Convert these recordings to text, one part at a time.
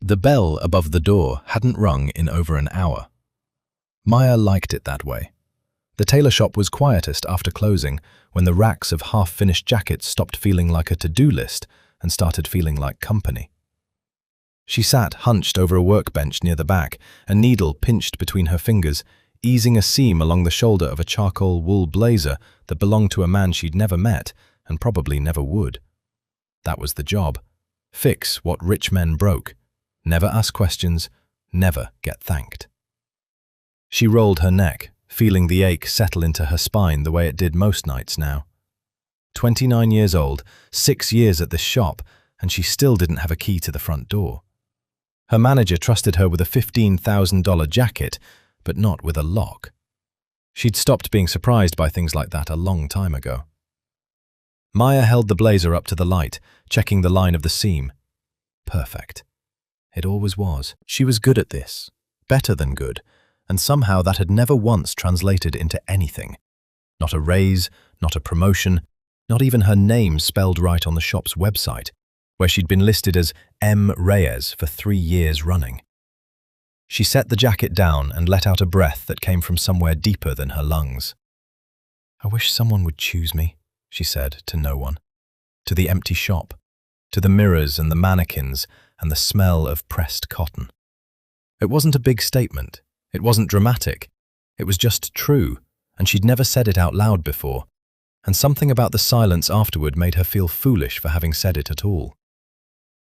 The bell above the door hadn't rung in over an hour. Maya liked it that way. The tailor shop was quietest after closing, when the racks of half-finished jackets stopped feeling like a to-do list and started feeling like company. She sat hunched over a workbench near the back, a needle pinched between her fingers, easing a seam along the shoulder of a charcoal wool blazer that belonged to a man she'd never met and probably never would. That was the job. Fix what rich men broke. Never ask questions, never get thanked. She rolled her neck, feeling the ache settle into her spine the way it did most nights now. 29 years old, 6 years at this shop, and she still didn't have a key to the front door. Her manager trusted her with a $15,000 jacket, but not with a lock. She'd stopped being surprised by things like that a long time ago. Maya held the blazer up to the light, checking the line of the seam. Perfect. It always was. She was good at this, better than good, and somehow that had never once translated into anything. Not a raise, not a promotion, not even her name spelled right on the shop's website, where she'd been listed as M. Reyes for 3 years running. She set the jacket down and let out a breath that came from somewhere deeper than her lungs. "I wish someone would choose me," she said to no one. To the empty shop, to the mirrors and the mannequins and the smell of pressed cotton. It wasn't a big statement. It wasn't dramatic. It was just true, and she'd never said it out loud before, and something about the silence afterward made her feel foolish for having said it at all.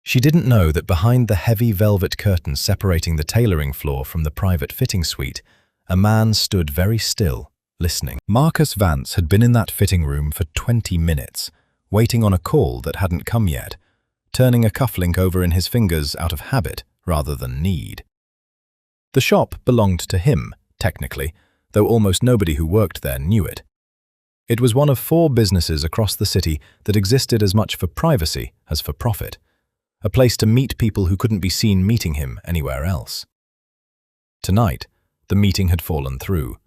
She didn't know that behind the heavy velvet curtains separating the tailoring floor from the private fitting suite, a man stood very still, listening. Marcus Vance had been in that fitting room for 20 minutes, waiting on a call that hadn't come yet, turning a cufflink over in his fingers out of habit rather than need. The shop belonged to him, technically, though almost nobody who worked there knew it. It was one of 4 businesses across the city that existed as much for privacy as for profit, a place to meet people who couldn't be seen meeting him anywhere else. Tonight, the meeting had fallen through.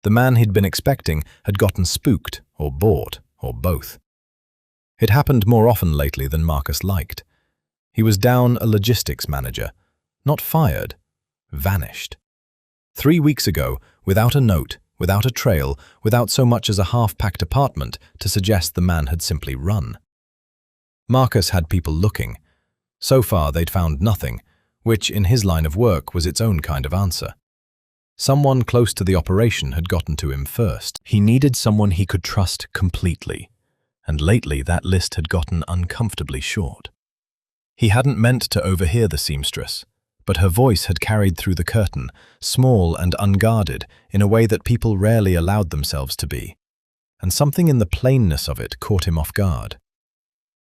The man he'd been expecting had gotten spooked or bored or both. It happened more often lately than Marcus liked. He was down a logistics manager, not fired, vanished. 3 weeks ago, without a note, without a trail, without so much as a half-packed apartment to suggest the man had simply run. Marcus had people looking. So far they'd found nothing, which in his line of work was its own kind of answer. Someone close to the operation had gotten to him first. He needed someone he could trust completely, and lately that list had gotten uncomfortably short. He hadn't meant to overhear the seamstress, but her voice had carried through the curtain, small and unguarded, in a way that people rarely allowed themselves to be, and something in the plainness of it caught him off guard.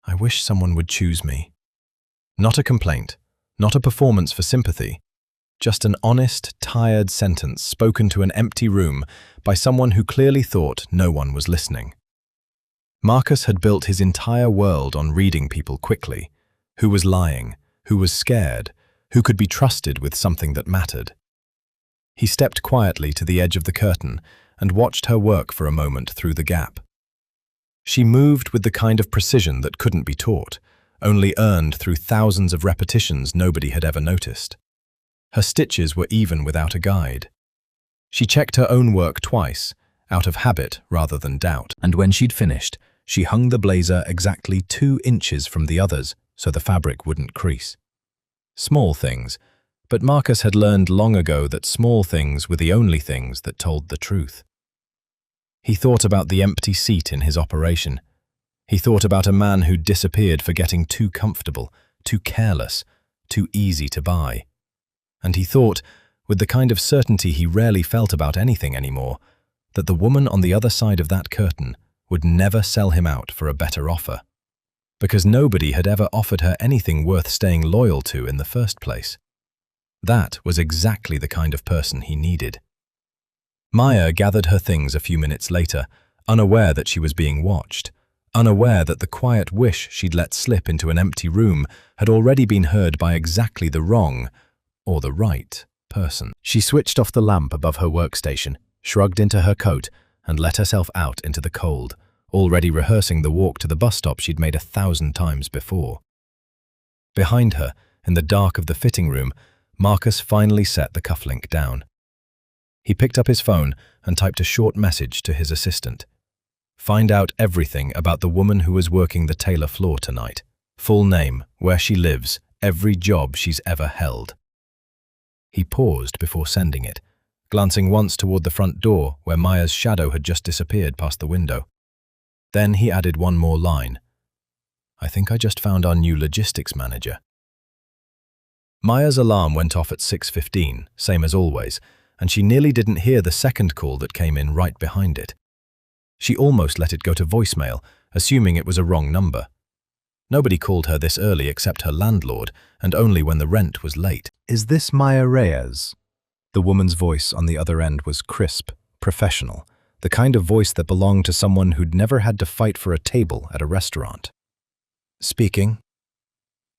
"I wish someone would choose me." Not a complaint, not a performance for sympathy, just an honest, tired sentence spoken to an empty room by someone who clearly thought no one was listening. Marcus had built his entire world on reading people quickly, who was lying, who was scared, who could be trusted with something that mattered. He stepped quietly to the edge of the curtain and watched her work for a moment through the gap. She moved with the kind of precision that couldn't be taught, only earned through thousands of repetitions nobody had ever noticed. Her stitches were even without a guide. She checked her own work twice, out of habit rather than doubt, and when she'd finished, she hung the blazer exactly 2 inches from the others so the fabric wouldn't crease. Small things, but Marcus had learned long ago that small things were the only things that told the truth. He thought about the empty seat in his operation. He thought about a man who'd disappeared for getting too comfortable, too careless, too easy to buy. And he thought, with the kind of certainty he rarely felt about anything anymore, that the woman on the other side of that curtain would never sell him out for a better offer, because nobody had ever offered her anything worth staying loyal to in the first place. That was exactly the kind of person he needed. Maya gathered her things a few minutes later, unaware that she was being watched, unaware that the quiet wish she'd let slip into an empty room had already been heard by exactly the wrong, or the right, person. She switched off the lamp above her workstation, shrugged into her coat, and let herself out into the cold, already rehearsing the walk to the bus stop she'd made 1,000 times before. Behind her, In the dark of the fitting room, Marcus finally set the cufflink down. He picked up his phone and typed a short message to his assistant. Find out everything about the woman who was working the tailor floor tonight. Full name, where she lives, every job she's ever held. He paused before sending it, glancing once toward the front door where Maya's shadow had just disappeared past the window. Then he added one more line. I think I just found our new logistics manager. Maya's alarm went off at 6:15, same as always, and she nearly didn't hear the second call that came in right behind it. She almost let it go to voicemail, assuming it was a wrong number. Nobody called her this early except her landlord, and only when the rent was late. Is this Maya Reyes? The woman's voice on the other end was crisp, professional, the kind of voice that belonged to someone who'd never had to fight for a table at a restaurant. Speaking.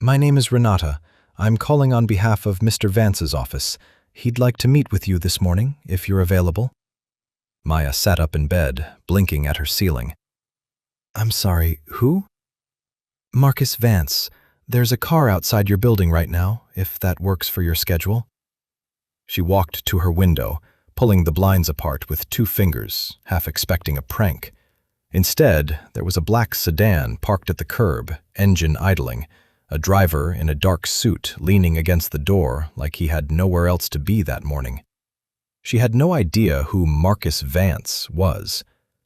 My name is Renata. I'm calling on behalf of Mr. Vance's office. He'd like to meet with you this morning, if you're available. Maya sat up in bed, blinking at her ceiling. I'm sorry, who? Marcus Vance. There's a car outside your building right now, if that works for your schedule. She walked to her window, pulling the blinds apart with 2 fingers, half expecting a prank. Instead, there was a black sedan parked at the curb, engine idling, a driver in a dark suit leaning against the door like he had nowhere else to be that morning. She had no idea who Marcus Vance was.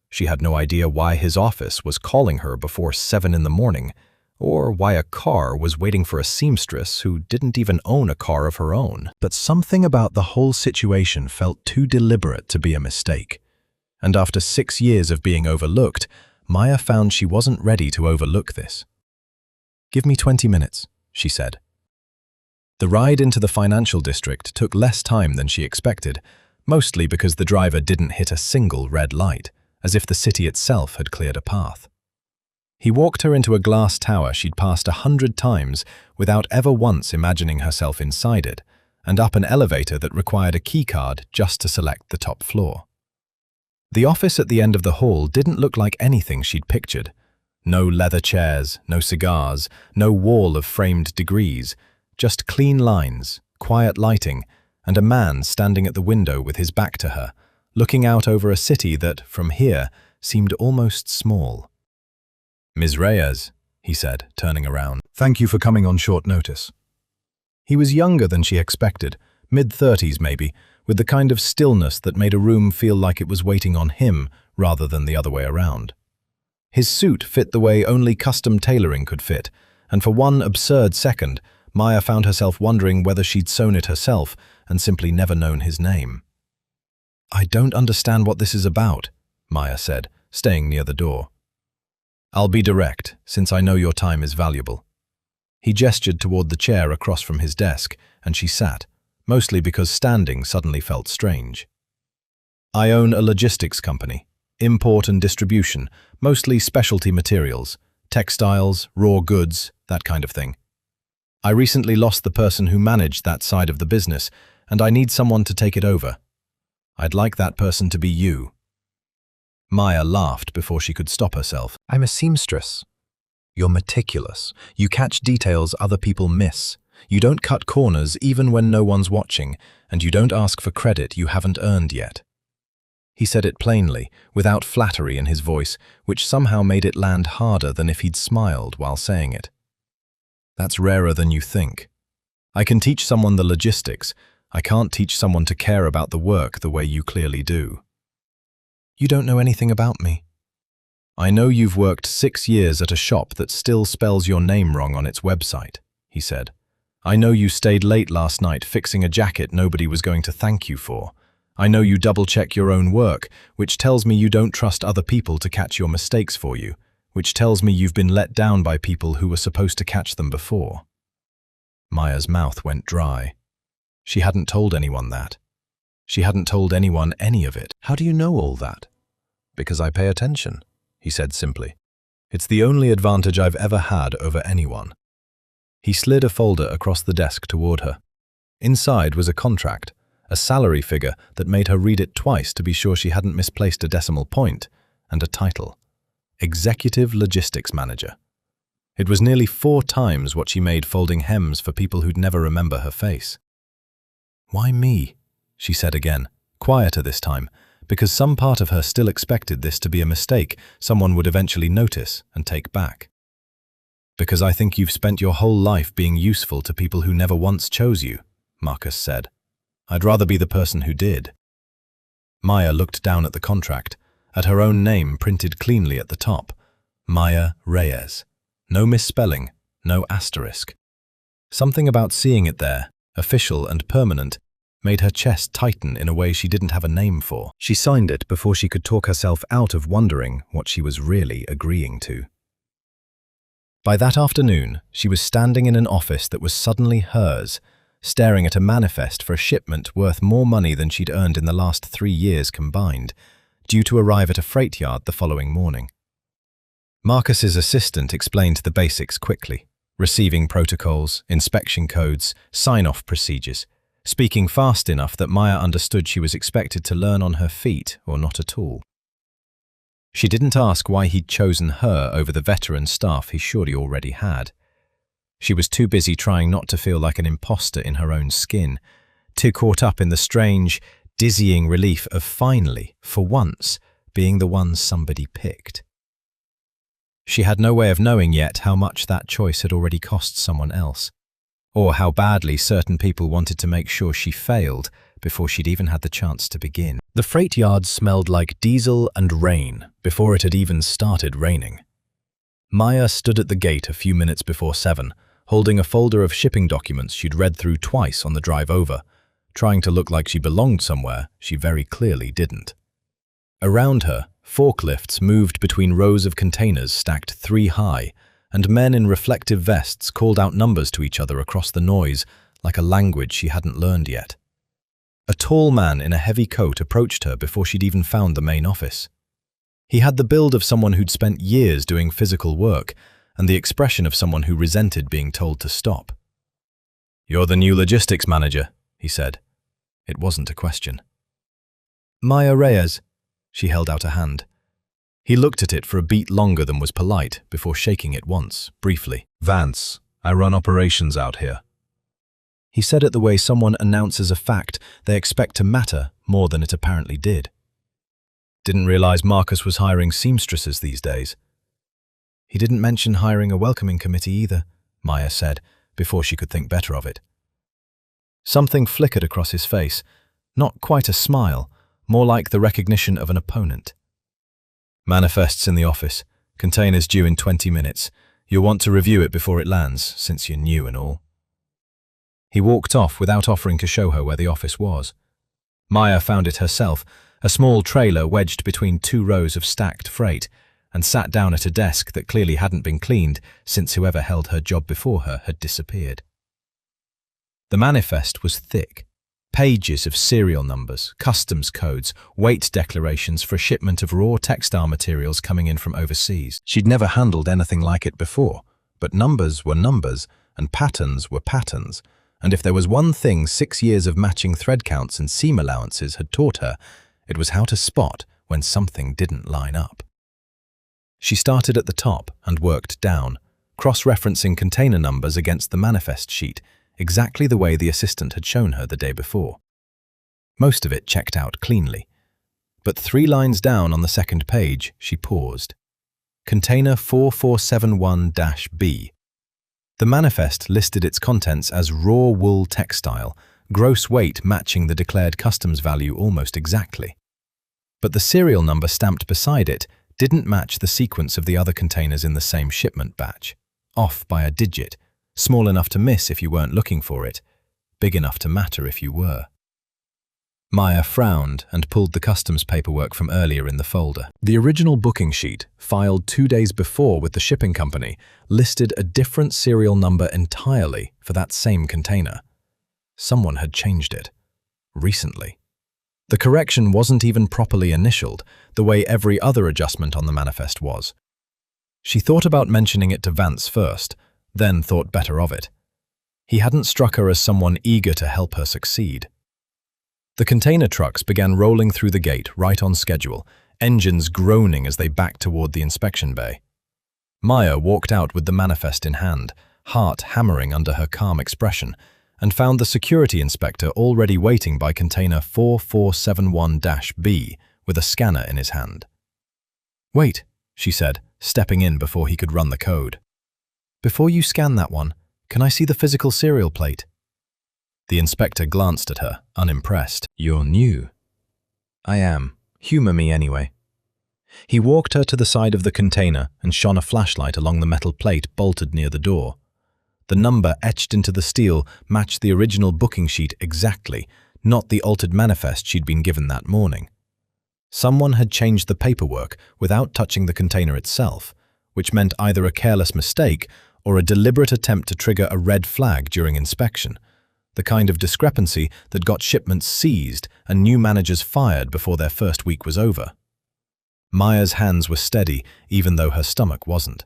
She had no idea why his office was calling her before 7 in the morning, or why a car was waiting for a seamstress who didn't even own a car of her own. But something about the whole situation felt too deliberate to be a mistake. And after 6 years of being overlooked, Maya found she wasn't ready to overlook this. Give me 20 minutes, she said. The ride into the financial district took less time than she expected, mostly because the driver didn't hit a single red light, as if the city itself had cleared a path. He walked her into a glass tower she'd passed 100 times without ever once imagining herself inside it, and up an elevator that required a keycard just to select the top floor. The office at the end of the hall didn't look like anything she'd pictured. No leather chairs, no cigars, no wall of framed degrees, just clean lines, quiet lighting, and a man standing at the window with his back to her, looking out over a city that, from here, seemed almost small. Ms. Reyes, he said, turning around. Thank you for coming on short notice. He was younger than she expected, mid-30s maybe, with the kind of stillness that made a room feel like it was waiting on him rather than the other way around. His suit fit the way only custom tailoring could fit, and for one absurd second, Maya found herself wondering whether she'd sewn it herself and simply never known his name. I don't understand what this is about, Maya said, staying near the door. I'll be direct, since I know your time is valuable. He gestured toward the chair across from his desk, and she sat, mostly because standing suddenly felt strange. I own a logistics company, import and distribution, mostly specialty materials, textiles, raw goods, that kind of thing. I recently lost the person who managed that side of the business, and I need someone to take it over. I'd like that person to be you. Maya laughed before she could stop herself. I'm a seamstress. You're meticulous. You catch details other people miss. You don't cut corners even when no one's watching, and you don't ask for credit you haven't earned yet. He said it plainly, without flattery in his voice, which somehow made it land harder than if he'd smiled while saying it. That's rarer than you think. I can teach someone the logistics. I can't teach someone to care about the work the way you clearly do. You don't know anything about me. I know you've worked 6 years at a shop that still spells your name wrong on its website, he said. I know you stayed late last night fixing a jacket nobody was going to thank you for. I know you double-check your own work, which tells me you don't trust other people to catch your mistakes for you, which tells me you've been let down by people who were supposed to catch them before. Maya's mouth went dry. She hadn't told anyone that. She hadn't told anyone any of it. How do you know all that? Because I pay attention, he said simply. It's the only advantage I've ever had over anyone. He slid a folder across the desk toward her. Inside was a contract, a salary figure that made her read it twice to be sure she hadn't misplaced a decimal point, and a title. Executive Logistics Manager. It was nearly 4 times what she made folding hems for people who'd never remember her face. "Why me?" she said again, quieter this time, because some part of her still expected this to be a mistake someone would eventually notice and take back. "Because I think you've spent your whole life being useful to people who never once chose you," Marcus said. "I'd rather be the person who did." Maya looked down at the contract, at her own name printed cleanly at the top, Maya Reyes. No misspelling, no asterisk. Something about seeing it there, official and permanent, made her chest tighten in a way she didn't have a name for. She signed it before she could talk herself out of wondering what she was really agreeing to. By that afternoon, she was standing in an office that was suddenly hers, staring at a manifest for a shipment worth more money than she'd earned in the last 3 years combined, due to arrive at a freight yard the following morning. Marcus's assistant explained the basics quickly, receiving protocols, inspection codes, sign-off procedures, speaking fast enough that Maya understood she was expected to learn on her feet or not at all. She didn't ask why he'd chosen her over the veteran staff he surely already had. She was too busy trying not to feel like an imposter in her own skin, too caught up in the strange, dizzying relief of finally, for once, being the one somebody picked. She had no way of knowing yet how much that choice had already cost someone else, or how badly certain people wanted to make sure she failed before she'd even had the chance to begin. The freight yard smelled like diesel and rain before it had even started raining. Maya stood at the gate a few minutes before 7, holding a folder of shipping documents she'd read through twice on the drive over, trying to look like she belonged somewhere she very clearly didn't. Around her, forklifts moved between rows of containers stacked 3 high, and men in reflective vests called out numbers to each other across the noise like a language she hadn't learned yet. A tall man in a heavy coat approached her before she'd even found the main office. He had the build of someone who'd spent years doing physical work and the expression of someone who resented being told to stop. "You're the new logistics manager," he said. It wasn't a question. "Maya Reyes." She held out a hand. He looked at it for a beat longer than was polite before shaking it once, briefly. "Vance, I run operations out here." He said it the way someone announces a fact they expect to matter more than it apparently did. "Didn't realize Marcus was hiring seamstresses these days." "He didn't mention hiring a welcoming committee either," Maya said, before she could think better of it. Something flickered across his face, not quite a smile, more like the recognition of an opponent. "Manifests in the office. Containers due in 20 minutes. You'll want to review it before it lands, since you're new and all." He walked off without offering to show her where the office was. Maya found it herself, a small trailer wedged between 2 rows of stacked freight, and sat down at a desk that clearly hadn't been cleaned since whoever held her job before her had disappeared. The manifest was thick. Pages of serial numbers, customs codes, weight declarations for a shipment of raw textile materials coming in from overseas. She'd never handled anything like it before, but numbers were numbers and patterns were patterns, and if there was one thing 6 years of matching thread counts and seam allowances had taught her, it was how to spot when something didn't line up. She started at the top and worked down, cross-referencing container numbers against the manifest sheet, exactly the way the assistant had shown her the day before. Most of it checked out cleanly. But 3 lines down on the second page, she paused. Container 4471-B. The manifest listed its contents as raw wool textile, gross weight matching the declared customs value almost exactly. But the serial number stamped beside it didn't match the sequence of the other containers in the same shipment batch, off by a digit, small enough to miss if you weren't looking for it, big enough to matter if you were. Maya frowned and pulled the customs paperwork from earlier in the folder. The original booking sheet, filed 2 days before with the shipping company, listed a different serial number entirely for that same container. Someone had changed it. Recently. The correction wasn't even properly initialed, the way every other adjustment on the manifest was. She thought about mentioning it to Vance first, then thought better of it. He hadn't struck her as someone eager to help her succeed. The container trucks began rolling through the gate right on schedule, engines groaning as they backed toward the inspection bay. Maya walked out with the manifest in hand, heart hammering under her calm expression, and found the security inspector already waiting by container 4471-B with a scanner in his hand. "Wait," she said, stepping in before he could run the code. "Before you scan that one, can I see the physical serial plate?" The inspector glanced at her, unimpressed. "You're new." "I am. Humor me anyway." He walked her to the side of the container and shone a flashlight along the metal plate bolted near the door. The number etched into the steel matched the original booking sheet exactly, not the altered manifest she'd been given that morning. Someone had changed the paperwork without touching the container itself, which meant either a careless mistake or a deliberate attempt to trigger a red flag during inspection, the kind of discrepancy that got shipments seized and new managers fired before their first week was over. Maya's hands were steady, even though her stomach wasn't.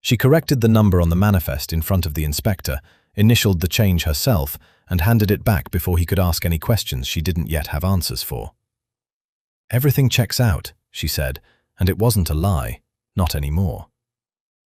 She corrected the number on the manifest in front of the inspector, initialed the change herself, and handed it back before he could ask any questions she didn't yet have answers for. "Everything checks out," she said, and it wasn't a lie, not anymore.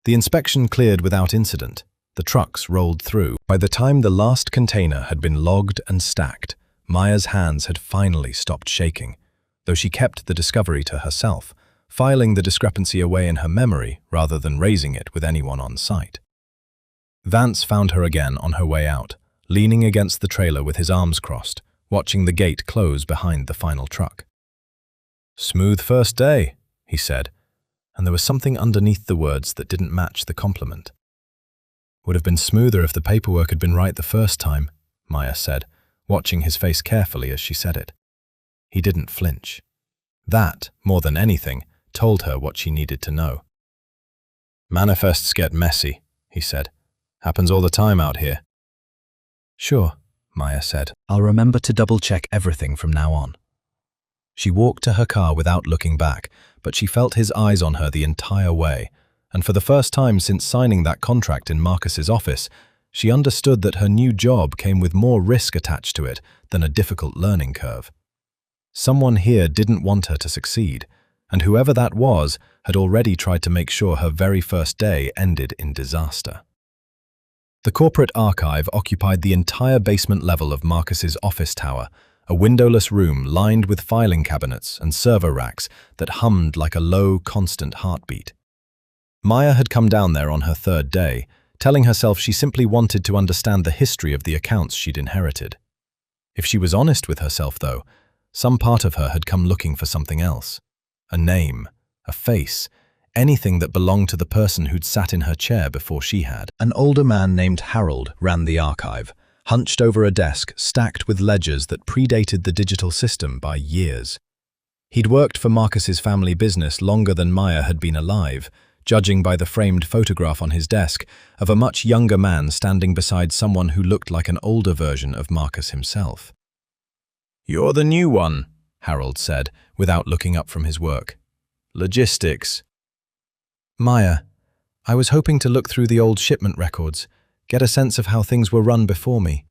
The inspection cleared without incident. The trucks rolled through. By the time the last container had been logged and stacked, Maya's hands had finally stopped shaking, though she kept the discovery to herself, filing the discrepancy away in her memory rather than raising it with anyone on site. Vance found her again on her way out, leaning against the trailer with his arms crossed, watching the gate close behind the final truck. "Smooth first day," he said, and there was something underneath the words that didn't match the compliment. "Would have been smoother if the paperwork had been right the first time," Maya said, watching his face carefully as she said it. He didn't flinch. That, more than anything, told her what she needed to know. "Manifests get messy," he said. "Happens all the time out here." "Sure," Maya said. "I'll remember to double-check everything from now on." She walked to her car without looking back, but she felt his eyes on her the entire way, and for the first time since signing that contract in Marcus's office, she understood that her new job came with more risk attached to it than a difficult learning curve. Someone here didn't want her to succeed, and whoever that was had already tried to make sure her very first day ended in disaster. The corporate archive occupied the entire basement level of Marcus's office tower, a windowless room lined with filing cabinets and server racks that hummed like a low, constant heartbeat. Maya had come down there on her third day, telling herself she simply wanted to understand the history of the accounts she'd inherited. If she was honest with herself, though, some part of her had come looking for something else. A name, a face, anything that belonged to the person who'd sat in her chair before she had. An older man named Harold ran the archive, hunched over a desk stacked with ledgers that predated the digital system by years. He'd worked for Marcus's family business longer than Maya had been alive, judging by the framed photograph on his desk of a much younger man standing beside someone who looked like an older version of Marcus himself. "You're the new one," Harold said, without looking up from his work. "Logistics." "Maya, I was hoping to look through the old shipment records, get a sense of how things were run before me."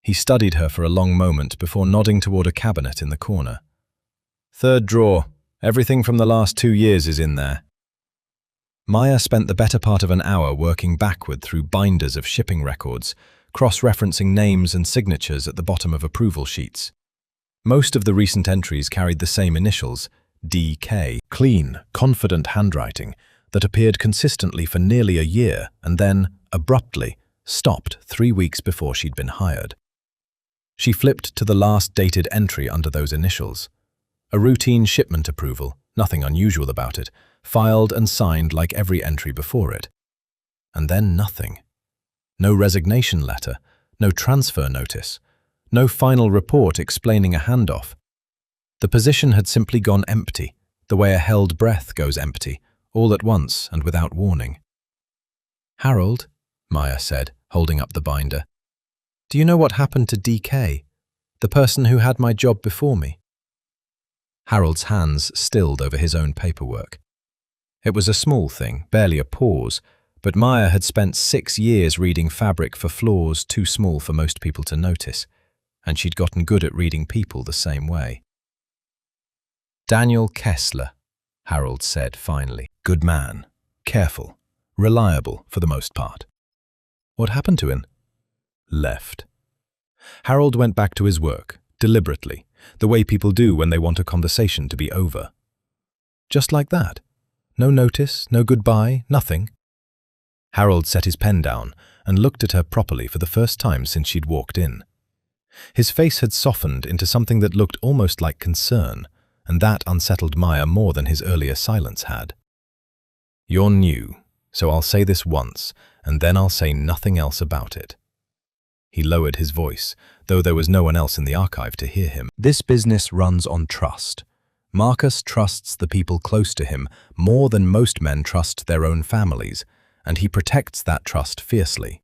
He studied her for a long moment before nodding toward a cabinet in the corner. "Third drawer. Everything from the last 2 years is in there." Maya spent the better part of an hour working backward through binders of shipping records, cross-referencing names and signatures at the bottom of approval sheets. Most of the recent entries carried the same initials, DK, clean, confident handwriting that appeared consistently for nearly a year and then, abruptly, stopped 3 weeks before she'd been hired. She flipped to the last dated entry under those initials. A routine shipment approval, nothing unusual about it, filed and signed like every entry before it. And then nothing. No resignation letter, no transfer notice, no final report explaining a handoff. The position had simply gone empty, the way a held breath goes empty, all at once and without warning. "Harold," Maya said, holding up the binder, "do you know what happened to DK, the person who had my job before me?" Harold's hands stilled over his own paperwork. It was a small thing, barely a pause, but Maya had spent 6 years reading fabric for flaws too small for most people to notice, and she'd gotten good at reading people the same way. "Daniel Kessler," Harold said finally. "Good man. careful, reliable for the most part. What happened to him? Left. Harold went back to his work, deliberately, the way people do when they want a conversation to be over. Just like that. No notice, no goodbye, nothing. Harold set his pen down and looked at her properly for the first time since she'd walked in. His face had softened into something that looked almost like concern, and that unsettled Maya more than his earlier silence had. You're new, so I'll say this once, and then I'll say nothing else about it. He lowered his voice, though there was no one else in the archive to hear him. This business runs on trust. Marcus trusts the people close to him more than most men trust their own families, and he protects that trust fiercely.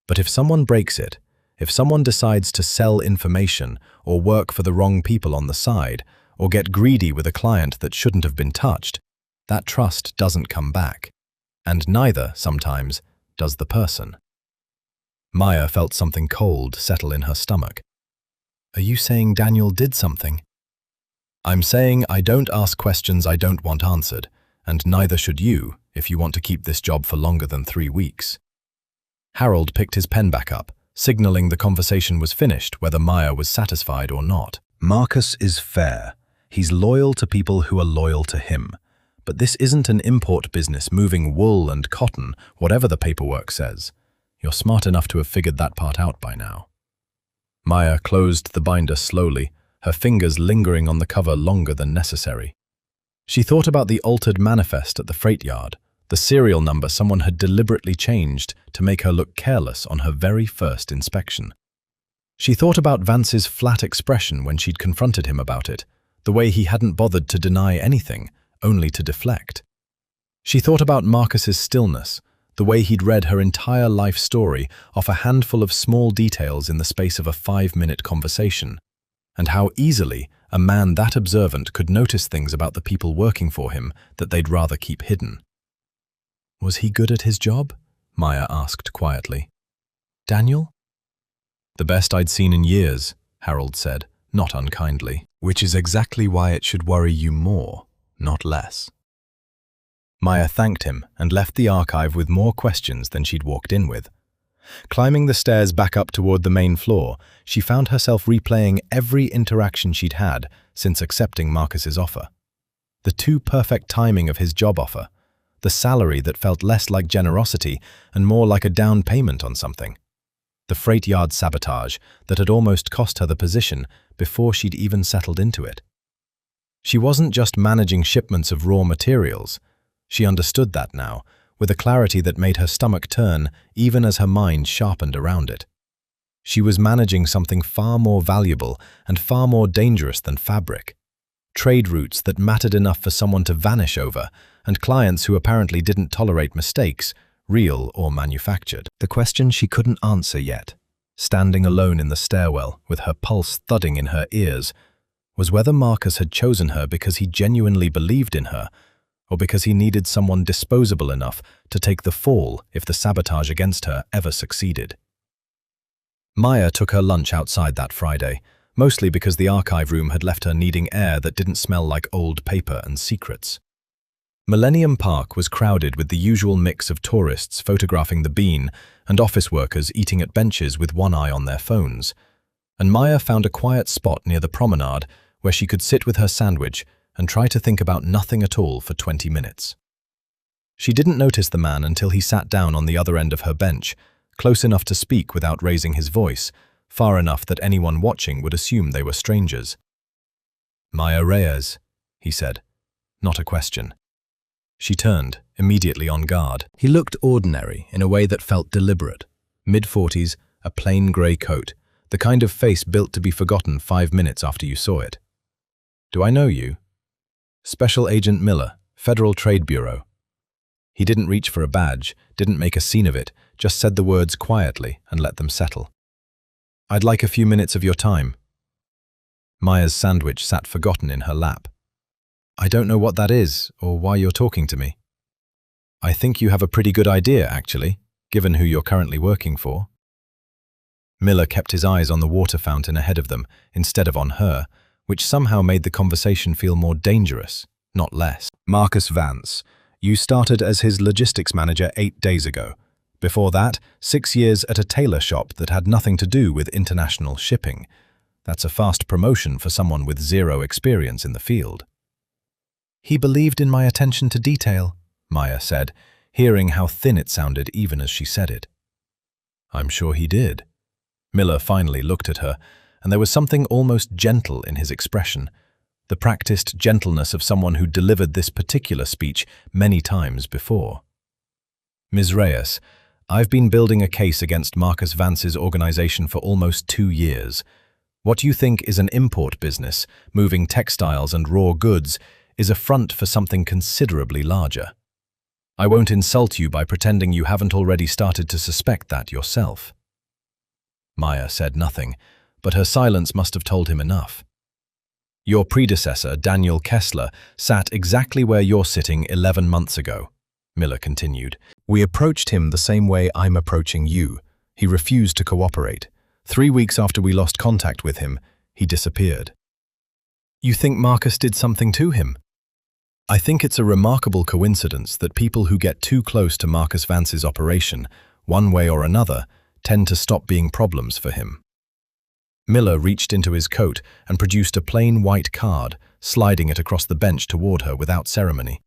But if someone breaks it, if someone decides to sell information or work for the wrong people on the side, or get greedy with a client that shouldn't have been touched, that trust doesn't come back. And neither, sometimes, does the person. Maya felt something cold settle in her stomach. Are you saying Daniel did something? I'm saying I don't ask questions I don't want answered, and neither should you if you want to keep this job for longer than 3 weeks. Harold picked his pen back up, signaling the conversation was finished whether Maya was satisfied or not. Marcus is fair. He's loyal to people who are loyal to him. But this isn't an import business moving wool and cotton, whatever the paperwork says. You're smart enough to have figured that part out by now. Maya closed the binder slowly, her fingers lingering on the cover longer than necessary. She thought about the altered manifest at the freight yard, the serial number someone had deliberately changed to make her look careless on her very first inspection. She thought about Vance's flat expression when she'd confronted him about it, the way he hadn't bothered to deny anything, only to deflect. She thought about Marcus's stillness, the way he'd read her entire life story off a handful of small details in the space of a 5-minute conversation, and how easily a man that observant could notice things about the people working for him that they'd rather keep hidden. Was he good at his job? Maya asked quietly. Daniel? The best I'd seen in years, Harold said, not unkindly, which is exactly why it should worry you more, not less. Maya thanked him and left the archive with more questions than she'd walked in with. Climbing the stairs back up toward the main floor, she found herself replaying every interaction she'd had since accepting Marcus's offer. The too perfect timing of his job offer, the salary that felt less like generosity and more like a down payment on something, the freight yard sabotage that had almost cost her the position before she'd even settled into it. She wasn't just managing shipments of raw materials. She understood that now, with a clarity that made her stomach turn even as her mind sharpened around it. She was managing something far more valuable and far more dangerous than fabric. Trade routes that mattered enough for someone to vanish over, and clients who apparently didn't tolerate mistakes, real or manufactured. The question she couldn't answer yet, standing alone in the stairwell with her pulse thudding in her ears, was whether Marcus had chosen her because he genuinely believed in her, or because he needed someone disposable enough to take the fall if the sabotage against her ever succeeded. Maya took her lunch outside that Friday, mostly because the archive room had left her needing air that didn't smell like old paper and secrets. Millennium Park was crowded with the usual mix of tourists photographing the bean and office workers eating at benches with one eye on their phones, and Maya found a quiet spot near the promenade where she could sit with her sandwich and try to think about nothing at all for 20 minutes. She didn't notice the man until he sat down on the other end of her bench, close enough to speak without raising his voice, far enough that anyone watching would assume they were strangers. "Maya Reyes," he said, not a question. She turned, immediately on guard. He looked ordinary in a way that felt deliberate. Mid-40s, a plain grey coat, the kind of face built to be forgotten 5 minutes after you saw it. "Do I know you?" "Special Agent Miller, Federal Trade Bureau." He didn't reach for a badge, didn't make a scene of it, just said the words quietly and let them settle. "I'd like a few minutes of your time." Maya's sandwich sat forgotten in her lap. "I don't know what that is, or why you're talking to me." "I think you have a pretty good idea, actually, given who you're currently working for." Miller kept his eyes on the water fountain ahead of them, instead of on her, which somehow made the conversation feel more dangerous, not less. "Marcus Vance. You started as his logistics manager 8 days ago. Before that, 6 years at a tailor shop that had nothing to do with international shipping. That's a fast promotion for someone with zero experience in the field. He believed in my attention to detail, Maya said, hearing how thin it sounded even as she said it. I'm sure he did. Miller finally looked at her, and there was something almost gentle in his expression, the practiced gentleness of someone who delivered this particular speech many times before. Ms. Reyes, I've been building a case against Marcus Vance's organization for almost 2 years. What you think is an import business, moving textiles and raw goods, is a front for something considerably larger. I won't insult you by pretending you haven't already started to suspect that yourself. Maya said nothing, but her silence must have told him enough. Your predecessor, Daniel Kessler, sat exactly where you're sitting 11 months ago, Miller continued. We approached him the same way I'm approaching you. He refused to cooperate. 3 weeks after we lost contact with him, he disappeared. You think Marcus did something to him? I think it's a remarkable coincidence that people who get too close to Marcus Vance's operation, one way or another, tend to stop being problems for him. Miller reached into his coat and produced a plain white card, sliding it across the bench toward her without ceremony.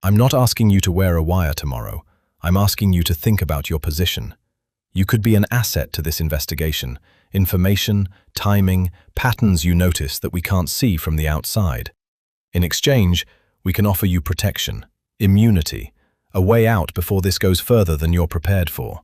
I'm not asking you to wear a wire tomorrow. I'm asking you to think about your position. You could be an asset to this investigation. Information, timing, patterns you notice that we can't see from the outside. In exchange, we can offer you protection, immunity, a way out before this goes further than you're prepared for.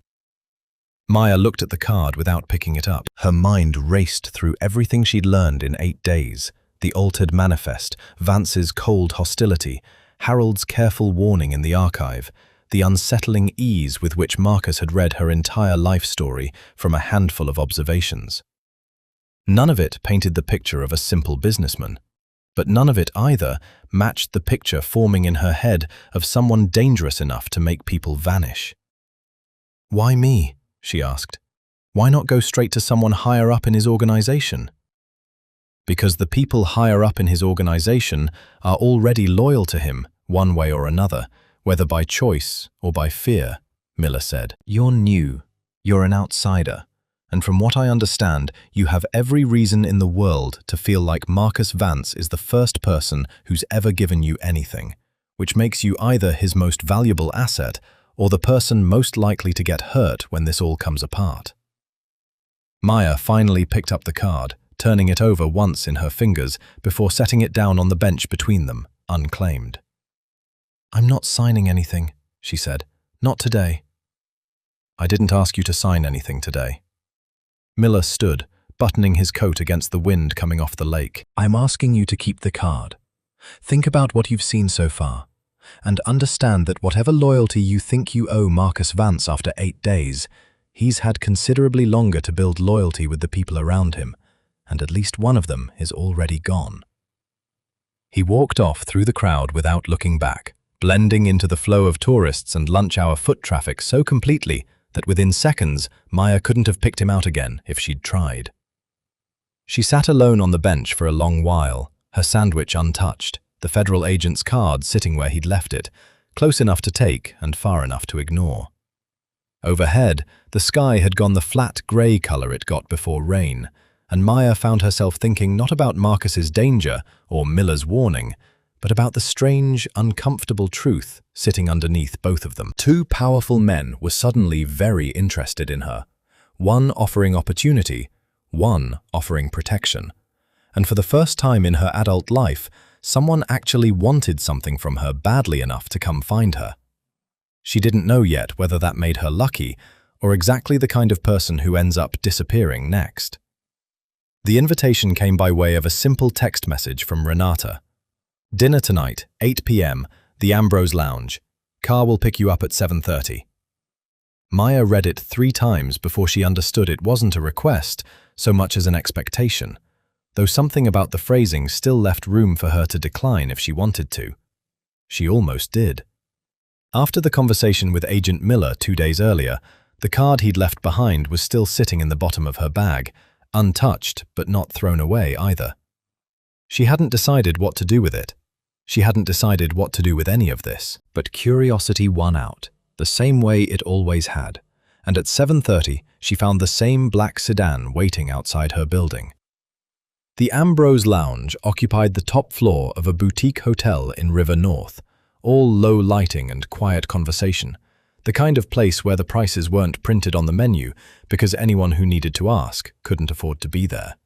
Maya looked at the card without picking it up. Her mind raced through everything she'd learned in 8 days. The altered manifest, Vance's cold hostility, Harold's careful warning in the archive, the unsettling ease with which Marcus had read her entire life story from a handful of observations. None of it painted the picture of a simple businessman, but none of it either matched the picture forming in her head of someone dangerous enough to make people vanish. Why me? She asked. Why not go straight to someone higher up in his organization? Because the people higher up in his organization are already loyal to him, one way or another, whether by choice or by fear, Miller said. You're new, you're an outsider, and from what I understand, you have every reason in the world to feel like Marcus Vance is the first person who's ever given you anything, which makes you either his most valuable asset or the person most likely to get hurt when this all comes apart. Maya finally picked up the card, turning it over once in her fingers before setting it down on the bench between them, unclaimed. I'm not signing anything, she said. Not today. I didn't ask you to sign anything today. Miller stood, buttoning his coat against the wind coming off the lake. I'm asking you to keep the card. Think about what you've seen so far, and understand that whatever loyalty you think you owe Marcus Vance after 8 days, he's had considerably longer to build loyalty with the people around him, and at least one of them is already gone. He walked off through the crowd without looking back, blending into the flow of tourists and lunch-hour foot traffic so completely that within seconds, Maya couldn't have picked him out again if she'd tried. She sat alone on the bench for a long while, her sandwich untouched, the federal agent's card sitting where he'd left it, close enough to take and far enough to ignore. Overhead, the sky had gone the flat grey colour it got before rain, and Maya found herself thinking not about Marcus's danger or Miller's warning, but about the strange, uncomfortable truth sitting underneath both of them. 2 powerful men were suddenly very interested in her, one offering opportunity, one offering protection. And for the first time in her adult life, someone actually wanted something from her badly enough to come find her. She didn't know yet whether that made her lucky or exactly the kind of person who ends up disappearing next. The invitation came by way of a simple text message from Renata. Dinner tonight, 8 p.m., the Ambrose Lounge. Car will pick you up at 7:30. Maya read it 3 times before she understood it wasn't a request so much as an expectation, though something about the phrasing still left room for her to decline if she wanted to. She almost did. After the conversation with Agent Miller 2 days earlier, the card he'd left behind was still sitting in the bottom of her bag, untouched but not thrown away either. She hadn't decided what to do with it. She hadn't decided what to do with any of this, but curiosity won out, the same way it always had, and at 7:30 she found the same black sedan waiting outside her building. The Ambrose Lounge occupied the top floor of a boutique hotel in River North, all low lighting and quiet conversation, the kind of place where the prices weren't printed on the menu because anyone who needed to ask couldn't afford to be there.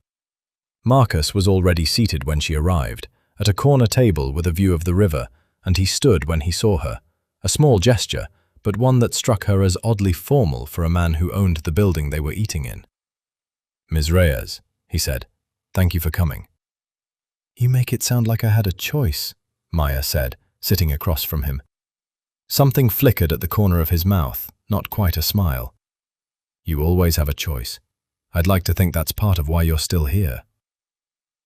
Marcus was already seated when she arrived, at a corner table with a view of the river, and he stood when he saw her, a small gesture, but one that struck her as oddly formal for a man who owned the building they were eating in. "Ms. Reyes," he said, "thank you for coming." "You make it sound like I had a choice," Maya said, sitting across from him. Something flickered at the corner of his mouth, not quite a smile. "You always have a choice. I'd like to think that's part of why you're still here."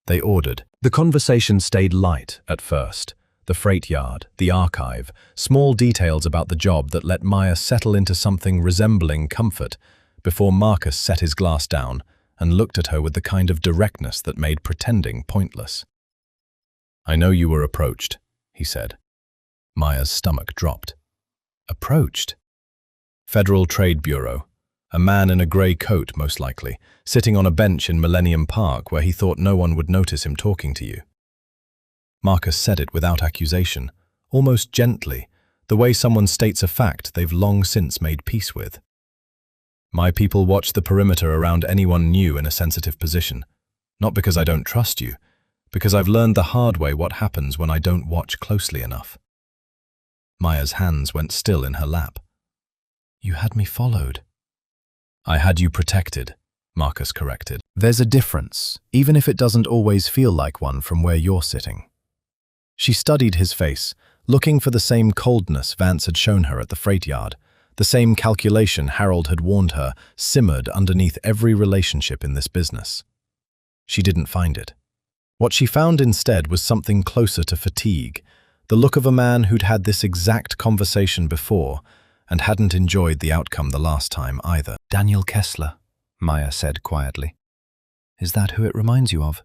They ordered. The conversation stayed light at first. The freight yard, the archive, small details about the job that let Maya settle into something resembling comfort before Marcus set his glass down and looked at her with the kind of directness that made pretending pointless. "I know you were approached," he said. Maya's stomach dropped. Approached? Federal Trade Bureau. A man in a grey coat, most likely, sitting on a bench in Millennium Park where he thought no one would notice him talking to you. Marcus said it without accusation, almost gently, the way someone states a fact they've long since made peace with. "My people watch the perimeter around anyone new in a sensitive position. Not because I don't trust you, because I've learned the hard way what happens when I don't watch closely enough." Maya's hands went still in her lap. "You had me followed." "I had you protected," Marcus corrected. "There's a difference, even if it doesn't always feel like one from where you're sitting." She studied his face, looking for the same coldness Vance had shown her at the freight yard, the same calculation Harold had warned her simmered underneath every relationship in this business. She didn't find it. What she found instead was something closer to fatigue, the look of a man who'd had this exact conversation before and hadn't enjoyed the outcome the last time either. "Daniel Kessler," Maya said quietly. "Is that who it reminds you of?"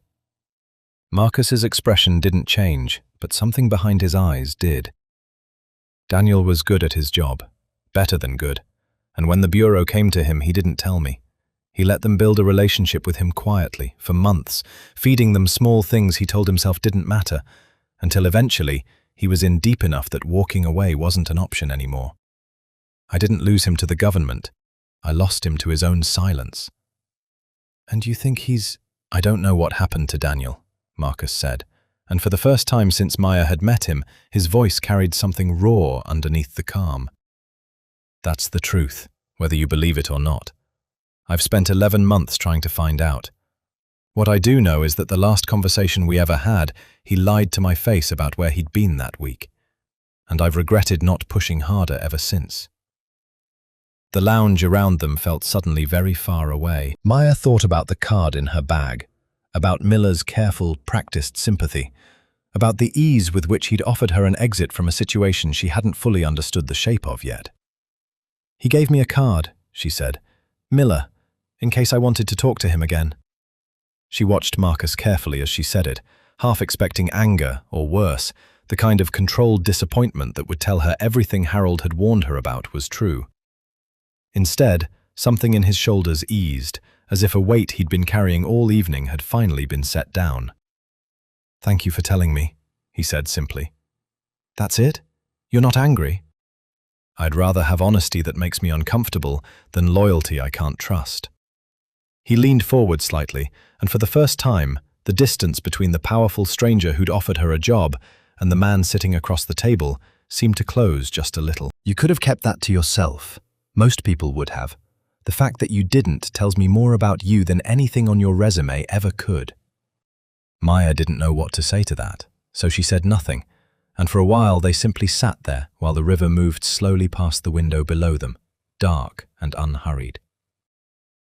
Marcus's expression didn't change, but something behind his eyes did. Daniel was good at his job, better than good, and when the Bureau came to him, he didn't tell me. He let them build a relationship with him quietly, for months, feeding them small things he told himself didn't matter, until eventually he was in deep enough that walking away wasn't an option anymore. I didn't lose him to the government. I lost him to his own silence. "And you think he's—" "I don't know what happened to Daniel," Marcus said, and for the first time since Maya had met him, his voice carried something raw underneath the calm. "That's the truth, whether you believe it or not. I've spent 11 months trying to find out. What I do know is that the last conversation we ever had, he lied to my face about where he'd been that week, and I've regretted not pushing harder ever since." The lounge around them felt suddenly very far away. Maya thought about the card in her bag, about Miller's careful, practiced sympathy, about the ease with which he'd offered her an exit from a situation she hadn't fully understood the shape of yet. "He gave me a card," she said. "Miller, in case I wanted to talk to him again." She watched Marcus carefully as she said it, half expecting anger, or worse, the kind of controlled disappointment that would tell her everything Harold had warned her about was true. Instead, something in his shoulders eased, as if a weight he'd been carrying all evening had finally been set down. "Thank you for telling me," he said simply. "That's it? You're not angry?" "I'd rather have honesty that makes me uncomfortable than loyalty I can't trust." He leaned forward slightly, and for the first time, the distance between the powerful stranger who'd offered her a job and the man sitting across the table seemed to close just a little. "You could have kept that to yourself. Most people would have. The fact that you didn't tells me more about you than anything on your resume ever could." Maya didn't know what to say to that, so she said nothing, and for a while they simply sat there while the river moved slowly past the window below them, dark and unhurried.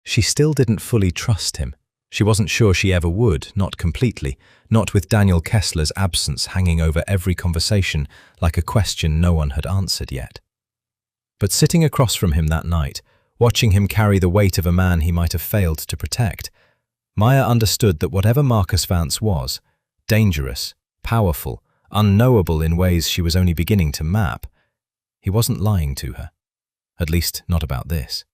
She still didn't fully trust him. She wasn't sure she ever would, not completely, not with Daniel Kessler's absence hanging over every conversation like a question no one had answered yet. But sitting across from him that night, watching him carry the weight of a man he might have failed to protect, Maya understood that whatever Marcus Vance was, dangerous, powerful, unknowable in ways she was only beginning to map. He wasn't lying to her. At least, not about this.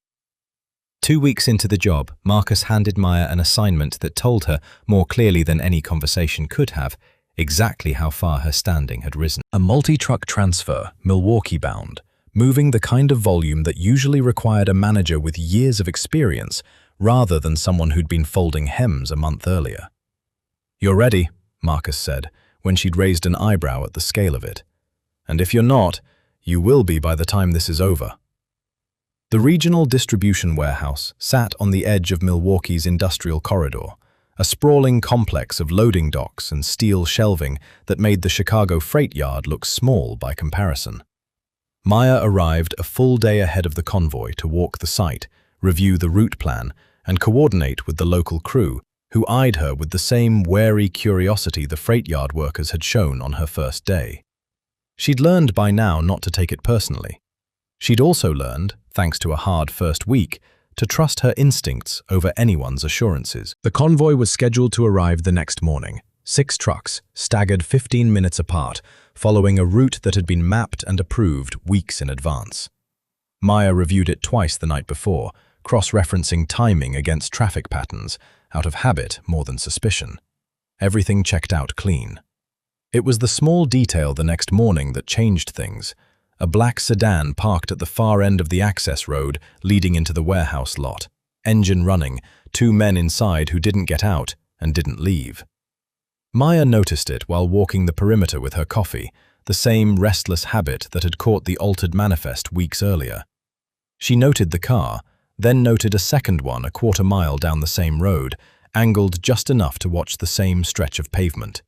2 weeks into the job, Marcus handed Maya an assignment that told her, more clearly than any conversation could have, exactly how far her standing had risen. A multi-truck transfer, Milwaukee-bound, moving the kind of volume that usually required a manager with years of experience rather than someone who'd been folding hems a month earlier. "You're ready," Marcus said, when she'd raised an eyebrow at the scale of it. "And if you're not, you will be by the time this is over." The regional distribution warehouse sat on the edge of Milwaukee's industrial corridor, a sprawling complex of loading docks and steel shelving that made the Chicago freight yard look small by comparison. Maya arrived a full day ahead of the convoy to walk the site, review the route plan, and coordinate with the local crew, who eyed her with the same wary curiosity the freight yard workers had shown on her first day. She'd learned by now not to take it personally. She'd also learned, thanks to a hard first week, to trust her instincts over anyone's assurances. The convoy was scheduled to arrive the next morning. 6 trucks, staggered 15 minutes apart, following a route that had been mapped and approved weeks in advance. Maya reviewed it twice the night before, cross-referencing timing against traffic patterns, out of habit more than suspicion. Everything checked out clean. It was the small detail the next morning that changed things. A black sedan parked at the far end of the access road leading into the warehouse lot. Engine running, 2 men inside who didn't get out and didn't leave. Maya noticed it while walking the perimeter with her coffee, the same restless habit that had caught the altered manifest weeks earlier. She noted the car, then noted a second one a quarter mile down the same road, angled just enough to watch the same stretch of pavement.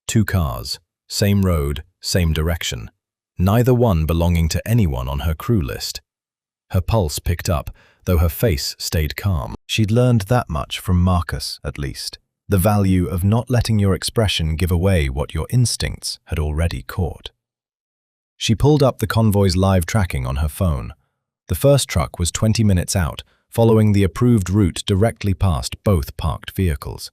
2 cars, same road, same direction. Neither one belonging to anyone on her crew list. Her pulse picked up, though her face stayed calm. She'd learned that much from Marcus, at least. The value of not letting your expression give away what your instincts had already caught. She pulled up the convoy's live tracking on her phone. The first truck was 20 minutes out, following the approved route directly past both parked vehicles.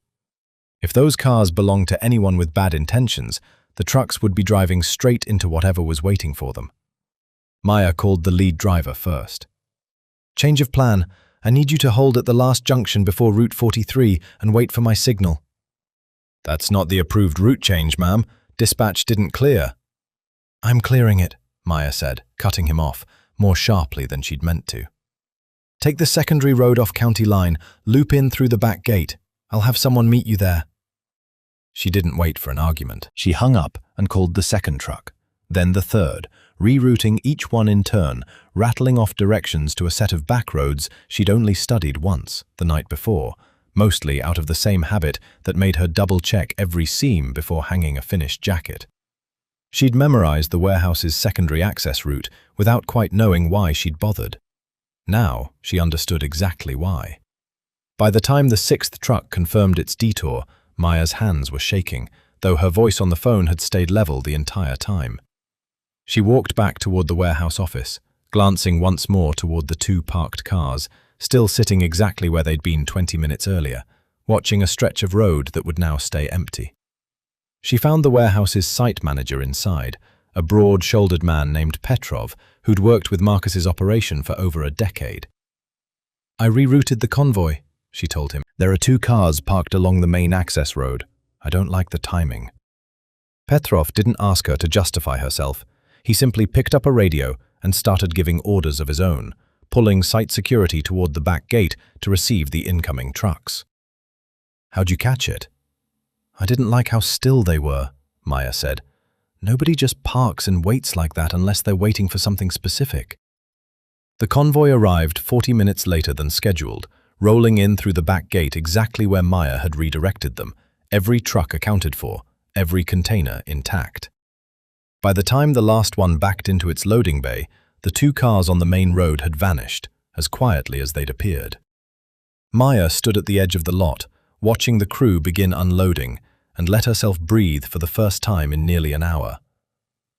If those cars belonged to anyone with bad intentions, the trucks would be driving straight into whatever was waiting for them. Maya called the lead driver first. "Change of plan. I need you to hold at the last junction before Route 43 and wait for my signal." "That's not the approved route change, ma'am. Dispatch didn't clear." "I'm clearing it," Maya said, cutting him off, more sharply than she'd meant to. "Take the secondary road off County Line, loop in through the back gate. I'll have someone meet you there." She didn't wait for an argument. She hung up and called the second truck, then the third, rerouting each one in turn, rattling off directions to a set of back roads she'd only studied once, the night before, mostly out of the same habit that made her double-check every seam before hanging a finished jacket. She'd memorized the warehouse's secondary access route without quite knowing why she'd bothered. Now she understood exactly why. By the time the 6th truck confirmed its detour, Maya's hands were shaking, though her voice on the phone had stayed level the entire time. She walked back toward the warehouse office, glancing once more toward the 2 parked cars, still sitting exactly where they'd been 20 minutes earlier, watching a stretch of road that would now stay empty. She found the warehouse's site manager inside, a broad-shouldered man named Petrov, who'd worked with Marcus's operation for over a decade. "I rerouted the convoy," she told him. "There are 2 cars parked along the main access road. I don't like the timing." Petrov didn't ask her to justify herself. He simply picked up a radio and started giving orders of his own, pulling site security toward the back gate to receive the incoming trucks. "How'd you catch it?" "I didn't like how still they were," Maya said. "Nobody just parks and waits like that unless they're waiting for something specific." The convoy arrived 40 minutes later than scheduled, rolling in through the back gate exactly where Maya had redirected them, every truck accounted for, every container intact. By the time the last one backed into its loading bay, the 2 cars on the main road had vanished, as quietly as they'd appeared. Maya stood at the edge of the lot, watching the crew begin unloading, and let herself breathe for the first time in nearly an hour.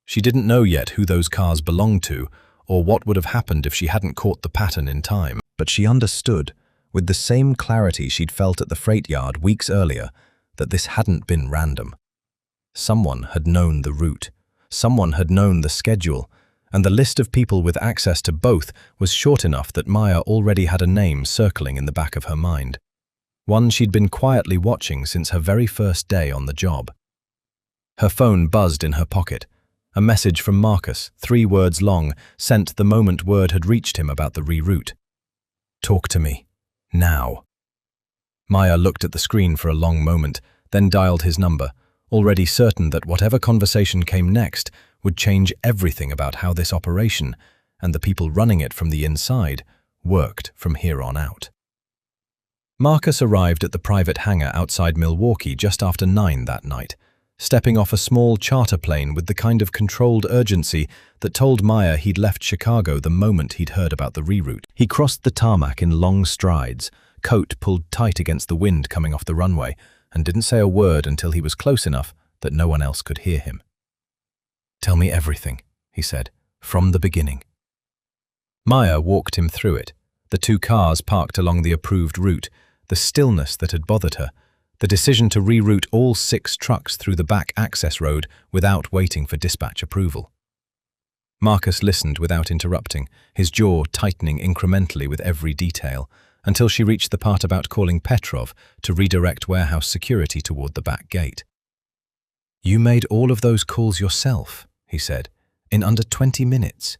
She didn't know yet who those cars belonged to, or what would have happened if she hadn't caught the pattern in time, but she understood, with the same clarity she'd felt at the freight yard weeks earlier, that this hadn't been random. Someone had known the route. Someone had known the schedule, and the list of people with access to both was short enough that Maya already had a name circling in the back of her mind. One she'd been quietly watching since her very first day on the job. Her phone buzzed in her pocket. A message from Marcus, 3 words long, sent the moment word had reached him about the reroute. "Talk to me. Now." Maya looked at the screen for a long moment, then dialed his number, already certain that whatever conversation came next would change everything about how this operation, and the people running it from the inside, worked from here on out. Marcus arrived at the private hangar outside Milwaukee just after 9 that night, stepping off a small charter plane with the kind of controlled urgency that told Maya he'd left Chicago the moment he'd heard about the reroute. He crossed the tarmac in long strides, coat pulled tight against the wind coming off the runway, and didn't say a word until he was close enough that no one else could hear him. "Tell me everything," he said, "from the beginning." Maya walked him through it, the 2 cars parked along the approved route, the stillness that had bothered her, the decision to reroute all 6 trucks through the back access road without waiting for dispatch approval. Marcus listened without interrupting, his jaw tightening incrementally with every detail, until she reached the part about calling Petrov to redirect warehouse security toward the back gate. "You made all of those calls yourself," he said, "in under 20 minutes.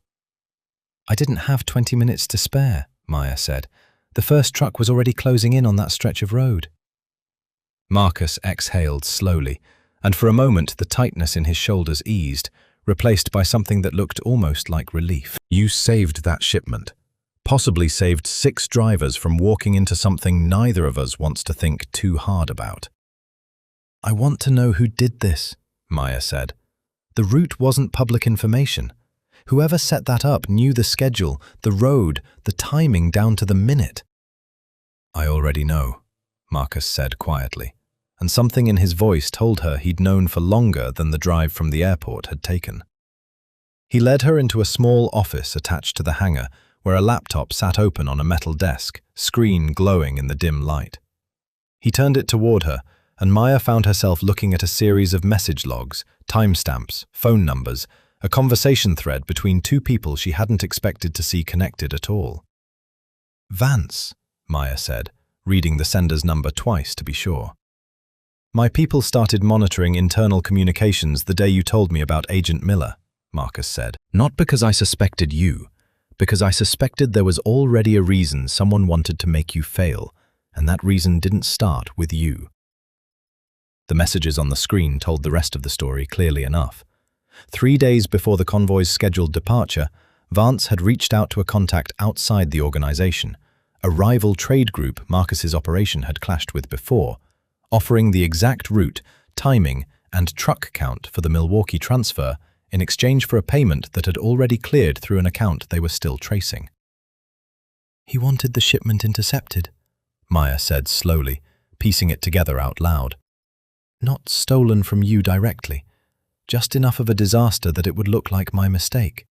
"I didn't have 20 minutes to spare," Maya said. "The first truck was already closing in on that stretch of road." Marcus exhaled slowly, and for a moment the tightness in his shoulders eased, replaced by something that looked almost like relief. "You saved that shipment. Possibly saved 6 drivers from walking into something neither of us wants to think too hard about." "I want to know who did this," Maya said. "The route wasn't public information. Whoever set that up knew the schedule, the road, the timing down to the minute." "I already know," Marcus said quietly, and something in his voice told her he'd known for longer than the drive from the airport had taken. He led her into a small office attached to the hangar, where a laptop sat open on a metal desk, screen glowing in the dim light. He turned it toward her, and Maya found herself looking at a series of message logs, timestamps, phone numbers, a conversation thread between 2 people she hadn't expected to see connected at all. "Vance," Maya said, reading the sender's number twice to be sure. "My people started monitoring internal communications the day you told me about Agent Miller," Marcus said. "Not because I suspected you, because I suspected there was already a reason someone wanted to make you fail, and that reason didn't start with you." The messages on the screen told the rest of the story clearly enough. 3 days before the convoy's scheduled departure, Vance had reached out to a contact outside the organization, a rival trade group Marcus's operation had clashed with before, offering the exact route, timing, and truck count for the Milwaukee transfer in exchange for a payment that had already cleared through an account they were still tracing. "He wanted the shipment intercepted," Maya said slowly, piecing it together out loud. "Not stolen from you directly, just enough of a disaster that it would look like my mistake."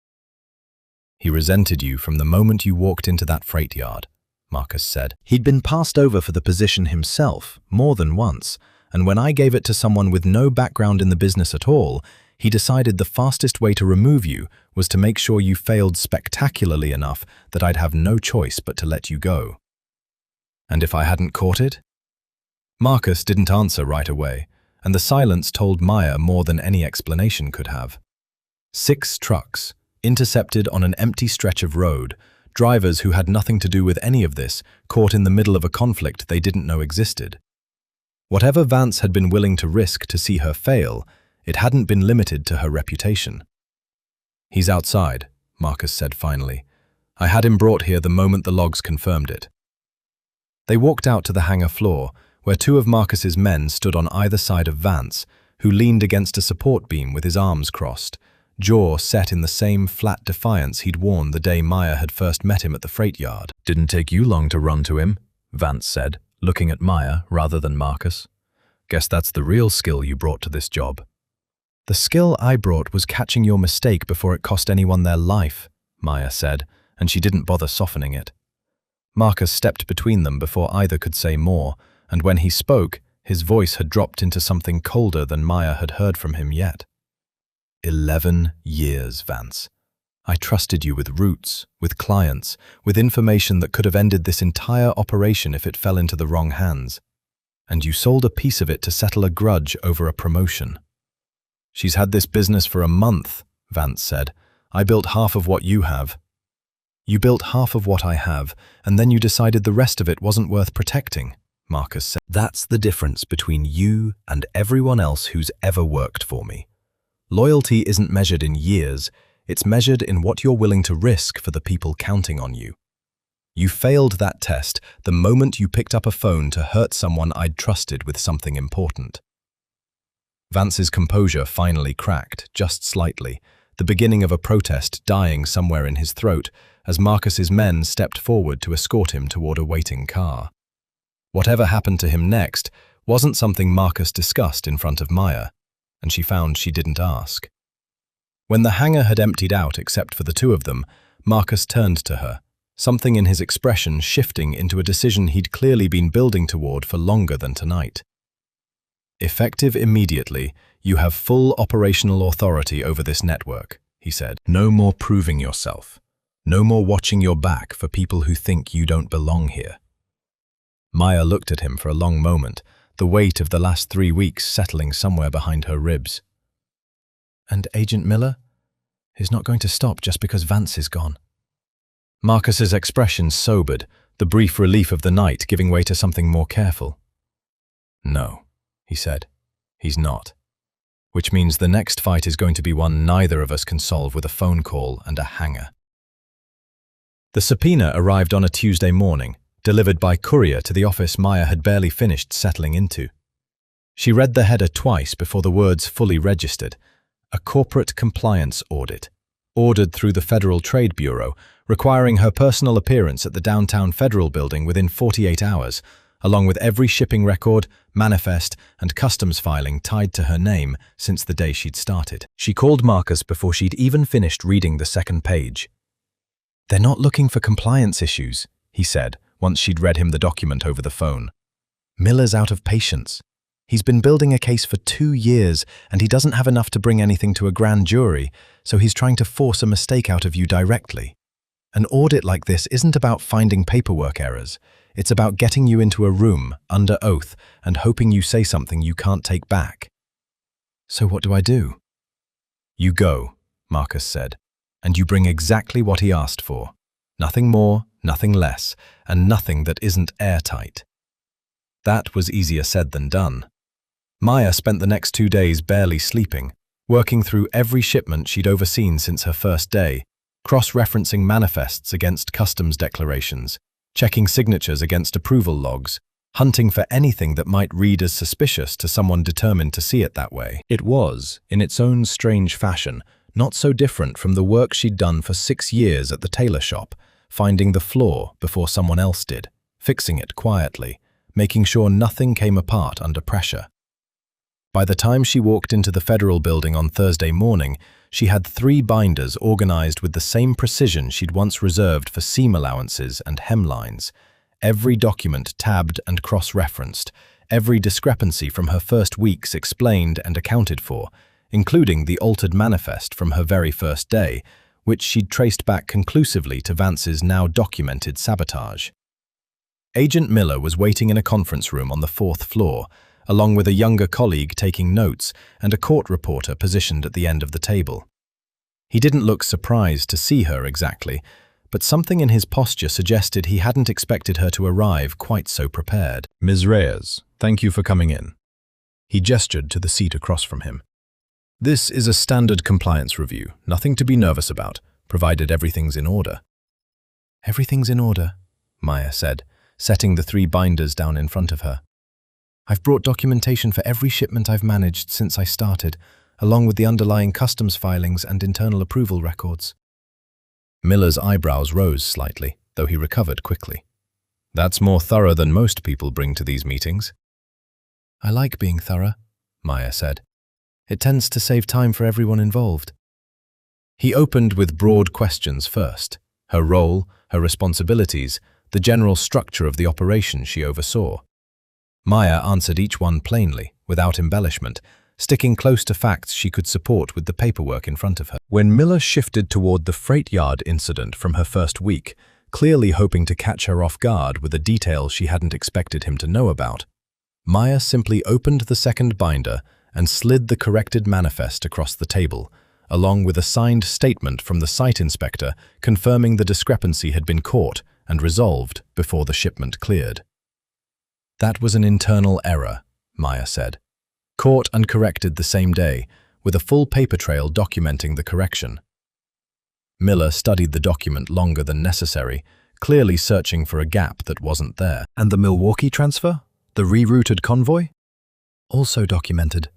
"He resented you from the moment you walked into that freight yard," Marcus said. "He'd been passed over for the position himself more than once, and when I gave it to someone with no background in the business at all, he decided the fastest way to remove you was to make sure you failed spectacularly enough that I'd have no choice but to let you go." "And if I hadn't caught it?" Marcus didn't answer right away, and the silence told Maya more than any explanation could have. 6 trucks, intercepted on an empty stretch of road, drivers who had nothing to do with any of this, caught in the middle of a conflict they didn't know existed. Whatever Vance had been willing to risk to see her fail, it hadn't been limited to her reputation. "He's outside," Marcus said finally. "I had him brought here the moment the logs confirmed it." They walked out to the hangar floor, where 2 of Marcus's men stood on either side of Vance, who leaned against a support beam with his arms crossed, jaw set in the same flat defiance he'd worn the day Maya had first met him at the freight yard. "Didn't take you long to run to him," Vance said, looking at Maya rather than Marcus. "Guess that's the real skill you brought to this job." "The skill I brought was catching your mistake before it cost anyone their life," Maya said, and she didn't bother softening it. Marcus stepped between them before either could say more, and when he spoke, His voice had dropped into something colder than Maya had heard from him yet. 11 years, Vance. I trusted you with routes, with clients, with information that could have ended this entire operation if it fell into the wrong hands. And you sold a piece of it to settle a grudge over a promotion. She's had this business for a month, Vance said. I built half of what you have. You built half of what I have, and then you decided the rest of it wasn't worth protecting, Marcus said. That's the difference between you and everyone else who's ever worked for me. Loyalty isn't measured in years, it's measured in what you're willing to risk for the people counting on you. You failed that test the moment you picked up a phone to hurt someone I'd trusted with something important. Vance's composure finally cracked, just slightly, the beginning of a protest dying somewhere in his throat as Marcus's men stepped forward to escort him toward a waiting car. Whatever happened to him next wasn't something Marcus discussed in front of Maya, and she found she didn't ask. When the hangar had emptied out except for the two of them, Marcus turned to her, something in his expression shifting into a decision he'd clearly been building toward for longer than tonight. Effective immediately, you have full operational authority over this network, he said. No more proving yourself. No more watching your back for people who think you don't belong here. Maya looked at him for a long moment, the weight of the last 3 weeks settling somewhere behind her ribs. And Agent Miller? He's not going to stop just because Vance is gone. Marcus's expression sobered, the brief relief of the night giving way to something more careful. No, he said. He's not. Which means the next fight is going to be one neither of us can solve with a phone call and a hanger. The subpoena arrived on a Tuesday morning, delivered by courier to the office Maya had barely finished settling into. She read the header twice before the words fully registered. A corporate compliance audit, ordered through the Federal Trade Bureau, requiring her personal appearance at the downtown Federal Building within 48 hours, along with every shipping record, manifest, and customs filing tied to her name since the day she'd started. She called Marcus before she'd even finished reading the second page. They're not looking for compliance issues, he said, once she'd read him the document over the phone. Miller's out of patience. He's been building a case for 2 years, and he doesn't have enough to bring anything to a grand jury, so he's trying to force a mistake out of you directly. An audit like this isn't about finding paperwork errors. It's about getting you into a room, under oath, and hoping you say something you can't take back. So what do I do? You go, Marcus said, and you bring exactly what he asked for. Nothing more, nothing less, and nothing that isn't airtight. That was easier said than done. Maya spent the next 2 days barely sleeping, working through every shipment she'd overseen since her first day, cross-referencing manifests against customs declarations, checking signatures against approval logs, hunting for anything that might read as suspicious to someone determined to see it that way. It was, in its own strange fashion, not so different from the work she'd done for 6 years at the tailor shop, finding the flaw before someone else did, fixing it quietly, making sure nothing came apart under pressure. By the time she walked into the Federal Building on Thursday morning, she had 3 binders organized with the same precision she'd once reserved for seam allowances and hemlines, every document tabbed and cross-referenced, every discrepancy from her first weeks explained and accounted for, including the altered manifest from her very first day, which she'd traced back conclusively to Vance's now documented sabotage. Agent Miller was waiting in a conference room on the 4th floor, along with a younger colleague taking notes and a court reporter positioned at the end of the table. He didn't look surprised to see her exactly, but something in his posture suggested he hadn't expected her to arrive quite so prepared. Ms. Reyes, thank you for coming in. He gestured to the seat across from him. This is a standard compliance review, nothing to be nervous about, provided everything's in order. Everything's in order, Maya said, setting the 3 binders down in front of her. I've brought documentation for every shipment I've managed since I started, along with the underlying customs filings and internal approval records. Miller's eyebrows rose slightly, though he recovered quickly. That's more thorough than most people bring to these meetings. I like being thorough, Maya said. It tends to save time for everyone involved. He opened with broad questions first, her role, her responsibilities, the general structure of the operation she oversaw. Maya answered each one plainly, without embellishment, sticking close to facts she could support with the paperwork in front of her. When Miller shifted toward the freight yard incident from her first week, clearly hoping to catch her off guard with a detail she hadn't expected him to know about, Maya simply opened the second binder and slid the corrected manifest across the table, along with a signed statement from the site inspector confirming the discrepancy had been caught and resolved before the shipment cleared. That was an internal error, Maya said. Caught and corrected the same day, with a full paper trail documenting the correction. Miller studied the document longer than necessary, clearly searching for a gap that wasn't there. And the Milwaukee transfer? The rerouted convoy? Also documented.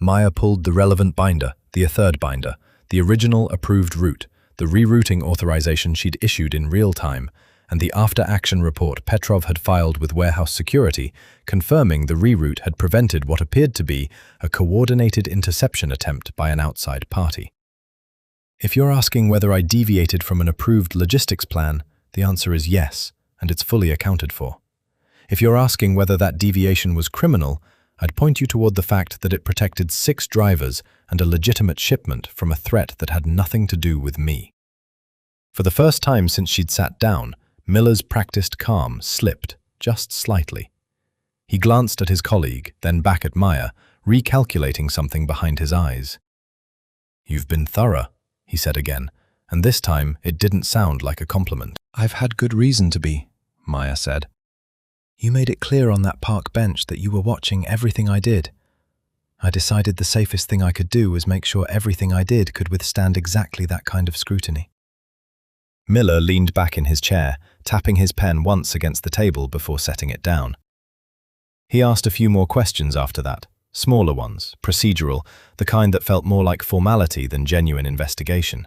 Maya pulled the relevant binder, the third binder, the original approved route, the rerouting authorization she'd issued in real time, and the after-action report Petrov had filed with warehouse security, confirming the reroute had prevented what appeared to be a coordinated interception attempt by an outside party. If you're asking whether I deviated from an approved logistics plan, the answer is yes, and it's fully accounted for. If you're asking whether that deviation was criminal, I'd point you toward the fact that it protected 6 drivers and a legitimate shipment from a threat that had nothing to do with me. For the first time since she'd sat down, Miller's practiced calm slipped, just slightly. He glanced at his colleague, then back at Maya, recalculating something behind his eyes. "You've been thorough," he said again, and this time it didn't sound like a compliment. "I've had good reason to be," Maya said. "You made it clear on that park bench that you were watching everything I did. I decided the safest thing I could do was make sure everything I did could withstand exactly that kind of scrutiny." Miller leaned back in his chair, tapping his pen once against the table before setting it down. He asked a few more questions after that, smaller ones, procedural, the kind that felt more like formality than genuine investigation.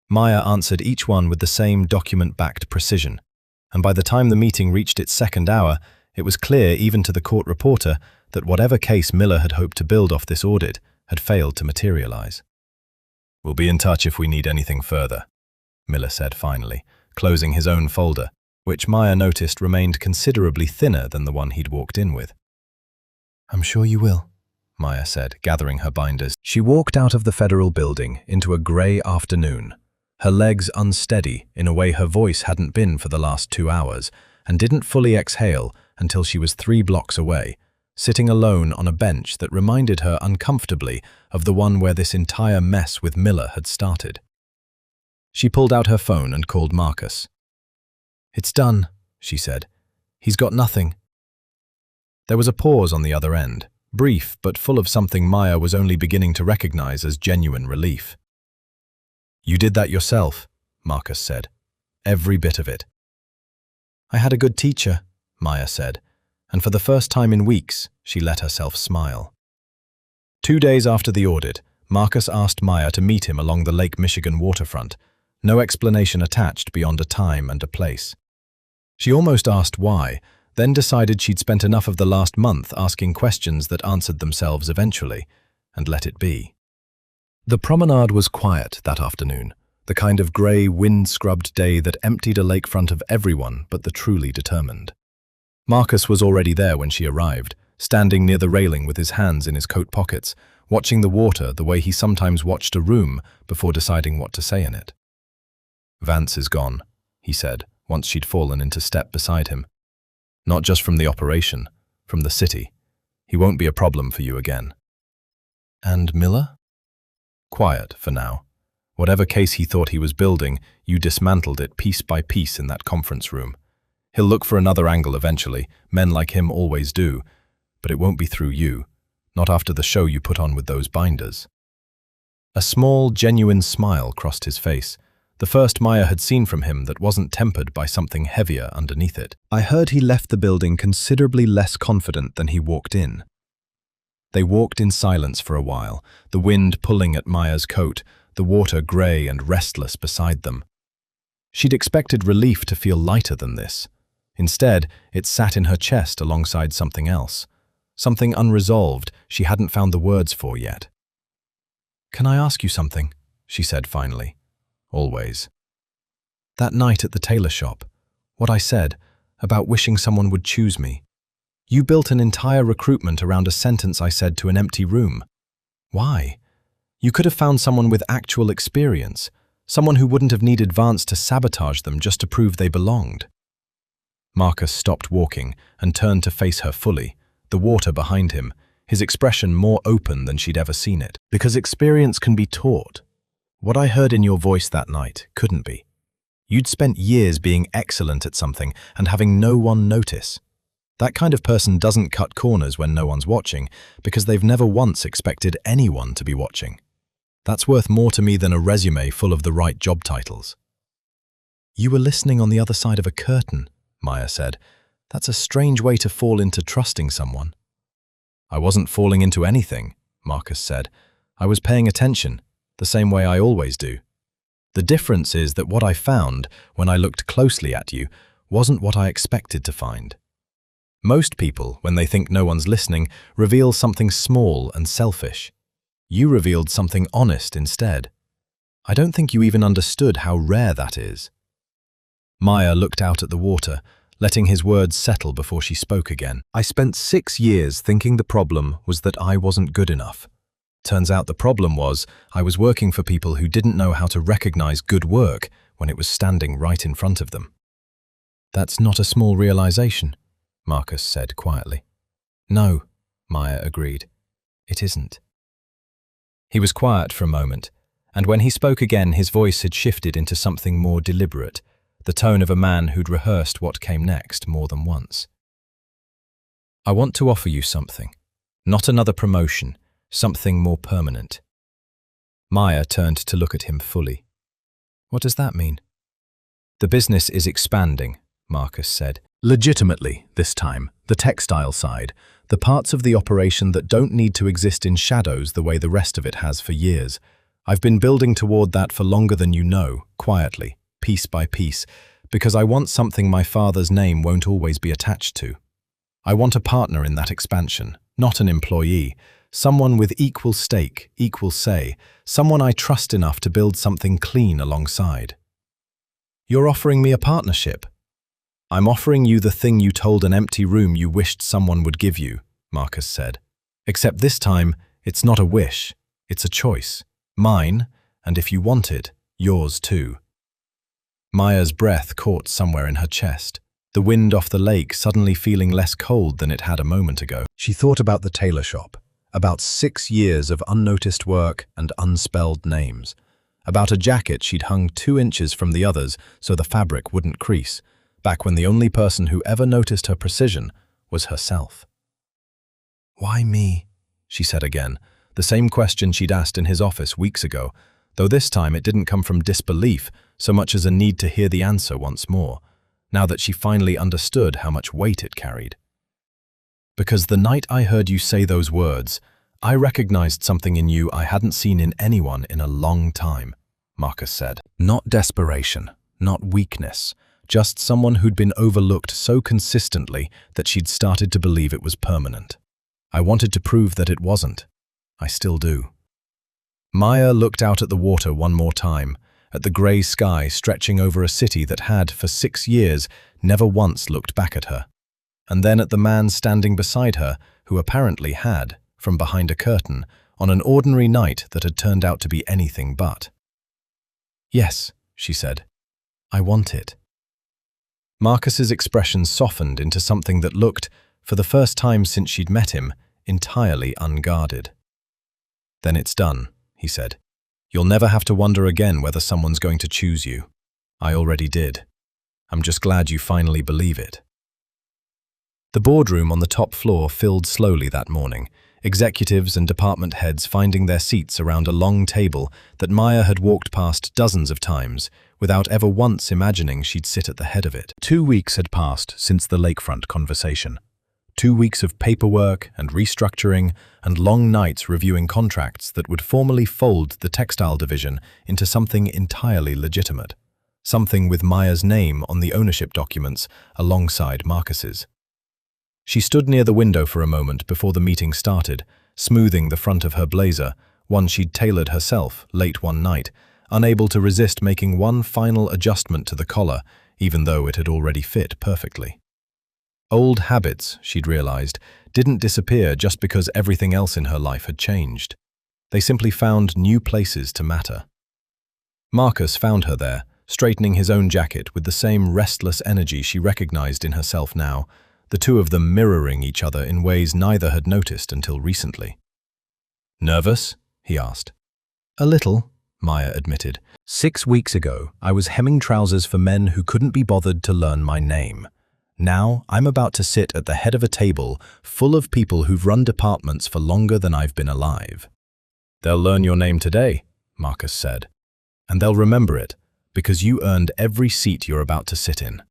Maya answered each one with the same document-backed precision, and by the time the meeting reached its second hour, it was clear even to the court reporter that whatever case Miller had hoped to build off this audit had failed to materialize. "We'll be in touch if we need anything further," Miller said finally, closing his own folder, which Maya noticed remained considerably thinner than the one he'd walked in with. "I'm sure you will," Maya said, gathering her binders. She walked out of the federal building into a grey afternoon, her legs unsteady in a way her voice hadn't been for the last 2 hours, and didn't fully exhale until she was 3 blocks away, sitting alone on a bench that reminded her uncomfortably of the one where this entire mess with Miller had started. She pulled out her phone and called Marcus. "It's done," she said. "He's got nothing." There was a pause on the other end, brief but full of something Maya was only beginning to recognize as genuine relief. "You did that yourself," Marcus said. "Every bit of it." "I had a good teacher," Maya said, and for the first time in weeks, she let herself smile. 2 days after the audit, Marcus asked Maya to meet him along the Lake Michigan waterfront, no explanation attached beyond a time and a place. She almost asked why, then decided she'd spent enough of the last month asking questions that answered themselves eventually, and let it be. The promenade was quiet that afternoon, the kind of grey, wind-scrubbed day that emptied a lakefront of everyone but the truly determined. Marcus was already there when she arrived, standing near the railing with his hands in his coat pockets, watching the water the way he sometimes watched a room before deciding what to say in it. "Vance is gone," he said, once she'd fallen into step beside him. "Not just from the operation, from the city. He won't be a problem for you again." "And Miller?" "Quiet, for now. Whatever case he thought he was building, you dismantled it piece by piece in that conference room. He'll look for another angle eventually, men like him always do, but it won't be through you, not after the show you put on with those binders." A small, genuine smile crossed his face, the first Maya had seen from him that wasn't tempered by something heavier underneath it. "I heard he left the building considerably less confident than he walked in." They walked in silence for a while, the wind pulling at Maya's coat, the water grey and restless beside them. She'd expected relief to feel lighter than this. Instead, it sat in her chest alongside something else, something unresolved she hadn't found the words for yet. "Can I ask you something?" she said finally. "Always." "That night at the tailor shop, what I said about wishing someone would choose me. You built an entire recruitment around a sentence I said to an empty room. Why? You could have found someone with actual experience, someone who wouldn't have needed Vance to sabotage them just to prove they belonged. Marcus stopped walking and turned to face her fully, the water behind him, his expression more open than she'd ever seen it. Because experience can be taught. What I heard in your voice that night couldn't be. You'd spent years being excellent at something and having no one notice. That kind of person doesn't cut corners when no one's watching because they've never once expected anyone to be watching. That's worth more to me than a resume full of the right job titles. You were listening on the other side of a curtain, Maya said. That's a strange way to fall into trusting someone. I wasn't falling into anything, Marcus said. I was paying attention, the same way I always do. The difference is that what I found when I looked closely at you wasn't what I expected to find. Most people, when they think no one's listening, reveal something small and selfish. You revealed something honest instead. I don't think you even understood how rare that is. Maya looked out at the water, letting his words settle before she spoke again. I spent 6 years thinking the problem was that I wasn't good enough. Turns out the problem was I was working for people who didn't know how to recognize good work when it was standing right in front of them. That's not a small realization, Marcus said quietly. No, Maya agreed. It isn't. He was quiet for a moment, and when he spoke again, his voice had shifted into something more deliberate, the tone of a man who'd rehearsed what came next more than once. I want to offer you something, not another promotion, something more permanent. Maya turned to look at him fully. What does that mean? The business is expanding, Marcus said. Legitimately, this time, the textile side, the parts of the operation that don't need to exist in shadows the way the rest of it has for years. I've been building toward that for longer than you know, quietly, piece by piece, because I want something my father's name won't always be attached to. I want a partner in that expansion, not an employee, someone with equal stake, equal say, someone I trust enough to build something clean alongside. You're offering me a partnership. I'm offering you the thing you told an empty room you wished someone would give you, Marcus said. Except this time, it's not a wish, it's a choice. Mine, and if you want it, yours too. Maya's breath caught somewhere in her chest, the wind off the lake suddenly feeling less cold than it had a moment ago. She thought about the tailor shop, about 6 years of unnoticed work and unspelled names, about a jacket she'd hung 2 inches from the others so the fabric wouldn't crease, back when the only person who ever noticed her precision was herself. Why me? She said again, the same question she'd asked in his office weeks ago, though this time it didn't come from disbelief so much as a need to hear the answer once more, now that she finally understood how much weight it carried. Because the night I heard you say those words, I recognized something in you I hadn't seen in anyone in a long time, Marcus said. Not desperation, not weakness, just someone who'd been overlooked so consistently that she'd started to believe it was permanent. I wanted to prove that it wasn't. I still do. Maya looked out at the water one more time, at the grey sky stretching over a city that had, for 6 years, never once looked back at her, and then at the man standing beside her, who apparently had, from behind a curtain, on an ordinary night that had turned out to be anything but. Yes, she said. I want it. Marcus's expression softened into something that looked, for the first time since she'd met him, entirely unguarded. Then it's done, he said. You'll never have to wonder again whether someone's going to choose you. I already did. I'm just glad you finally believe it. The boardroom on the top floor filled slowly that morning, executives and department heads finding their seats around a long table that Maya had walked past dozens of times, without ever once imagining she'd sit at the head of it. 2 weeks had passed since the lakefront conversation. 2 weeks of paperwork and restructuring and long nights reviewing contracts that would formally fold the textile division into something entirely legitimate, something with Maya's name on the ownership documents alongside Marcus's. She stood near the window for a moment before the meeting started, smoothing the front of her blazer, one she'd tailored herself late one night, unable to resist making one final adjustment to the collar, even though it had already fit perfectly. Old habits, she'd realized, didn't disappear just because everything else in her life had changed. They simply found new places to matter. Marcus found her there, straightening his own jacket with the same restless energy she recognized in herself now, the two of them mirroring each other in ways neither had noticed until recently. "Nervous?" he asked. "A little," Maya admitted. 6 weeks ago, I was hemming trousers for men who couldn't be bothered to learn my name. Now, I'm about to sit at the head of a table full of people who've run departments for longer than I've been alive. "They'll learn your name today," Marcus said. "And they'll remember it, because you earned every seat you're about to sit in."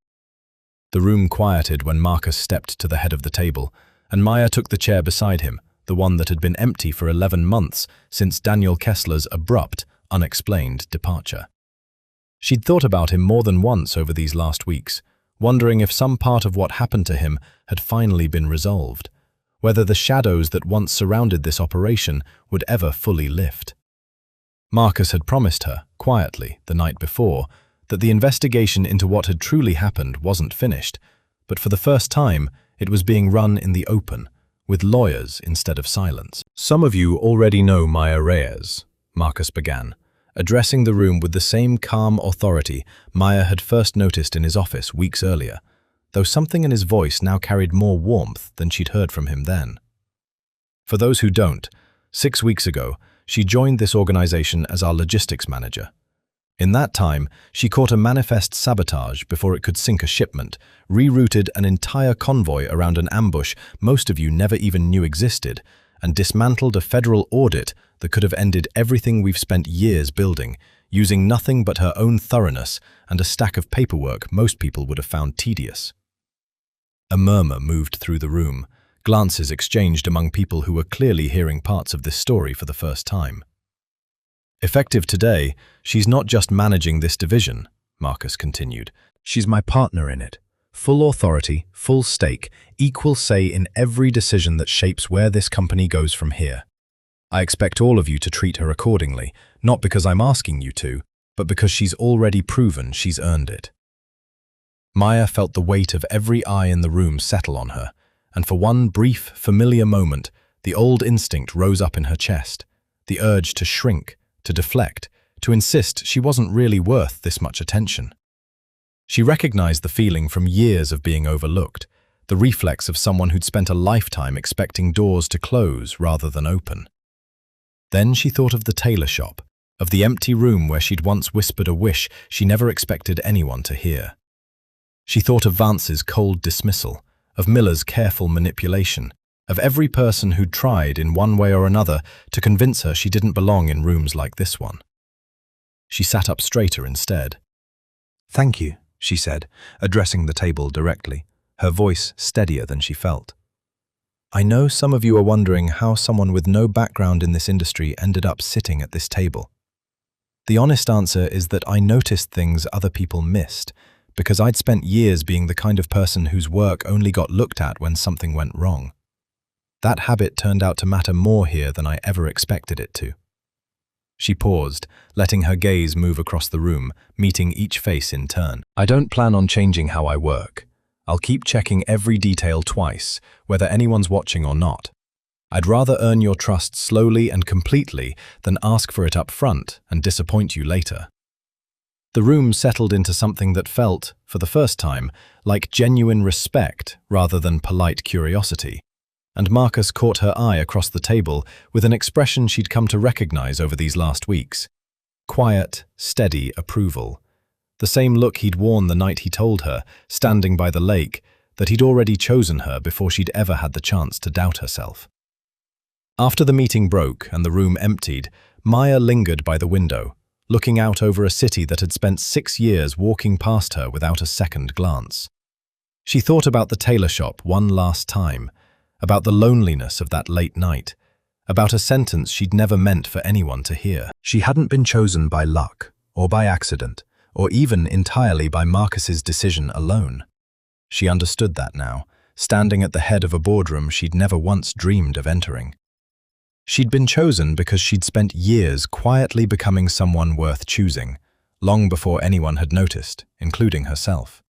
The room quieted when Marcus stepped to the head of the table, and Maya took the chair beside him, the one that had been empty for 11 months since Daniel Kessler's abrupt, unexplained departure. She'd thought about him more than once over these last weeks, wondering if some part of what happened to him had finally been resolved, whether the shadows that once surrounded this operation would ever fully lift. Marcus had promised her, quietly, the night before, that the investigation into what had truly happened wasn't finished, but for the first time, it was being run in the open, with lawyers instead of silence. "Some of you already know Maya Reyes," Marcus began, addressing the room with the same calm authority Maya had first noticed in his office weeks earlier, though something in his voice now carried more warmth than she'd heard from him then. "For those who don't, 6 weeks ago, she joined this organization as our logistics manager. In that time, she caught a manifest sabotage before it could sink a shipment, rerouted an entire convoy around an ambush most of you never even knew existed, and dismantled a federal audit that could have ended everything we've spent years building, using nothing but her own thoroughness and a stack of paperwork most people would have found tedious." A murmur moved through the room, glances exchanged among people who were clearly hearing parts of this story for the first time. "Effective today, she's not just managing this division," Marcus continued. "She's my partner in it. Full authority, full stake, equal say in every decision that shapes where this company goes from here. I expect all of you to treat her accordingly, not because I'm asking you to, but because she's already proven she's earned it." Maya felt the weight of every eye in the room settle on her, and for one brief, familiar moment, the old instinct rose up in her chest, the urge to shrink, to deflect, to insist she wasn't really worth this much attention. She recognized the feeling from years of being overlooked, the reflex of someone who'd spent a lifetime expecting doors to close rather than open. Then she thought of the tailor shop, of the empty room where she'd once whispered a wish she never expected anyone to hear. She thought of Vance's cold dismissal, of Miller's careful manipulation, of every person who'd tried in one way or another to convince her she didn't belong in rooms like this one. She sat up straighter instead. "Thank you," she said, addressing the table directly, her voice steadier than she felt. "I know some of you are wondering how someone with no background in this industry ended up sitting at this table. The honest answer is that I noticed things other people missed, because I'd spent years being the kind of person whose work only got looked at when something went wrong. That habit turned out to matter more here than I ever expected it to." She paused, letting her gaze move across the room, meeting each face in turn. "I don't plan on changing how I work. I'll keep checking every detail twice, whether anyone's watching or not. I'd rather earn your trust slowly and completely than ask for it up front and disappoint you later." The room settled into something that felt, for the first time, like genuine respect rather than polite curiosity, and Marcus caught her eye across the table with an expression she'd come to recognize over these last weeks. Quiet, steady approval. The same look he'd worn the night he told her, standing by the lake, that he'd already chosen her before she'd ever had the chance to doubt herself. After the meeting broke and the room emptied, Maya lingered by the window, looking out over a city that had spent 6 years walking past her without a second glance. She thought about the tailor shop one last time, about the loneliness of that late night, about a sentence she'd never meant for anyone to hear. She hadn't been chosen by luck, or by accident, or even entirely by Marcus's decision alone. She understood that now, standing at the head of a boardroom she'd never once dreamed of entering. She'd been chosen because she'd spent years quietly becoming someone worth choosing, long before anyone had noticed, including herself.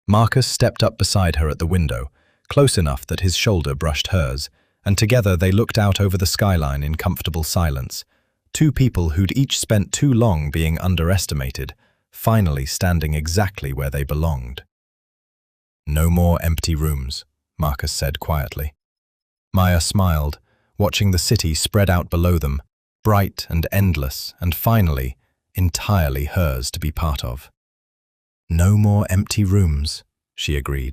Marcus stepped up beside her at the window, close enough that his shoulder brushed hers, and together they looked out over the skyline in comfortable silence. Two people who'd each spent too long being underestimated, finally standing exactly where they belonged. "No more empty rooms," Marcus said quietly. Maya smiled, watching the city spread out below them, bright and endless, and finally, entirely hers to be part of. "No more empty rooms," she agreed.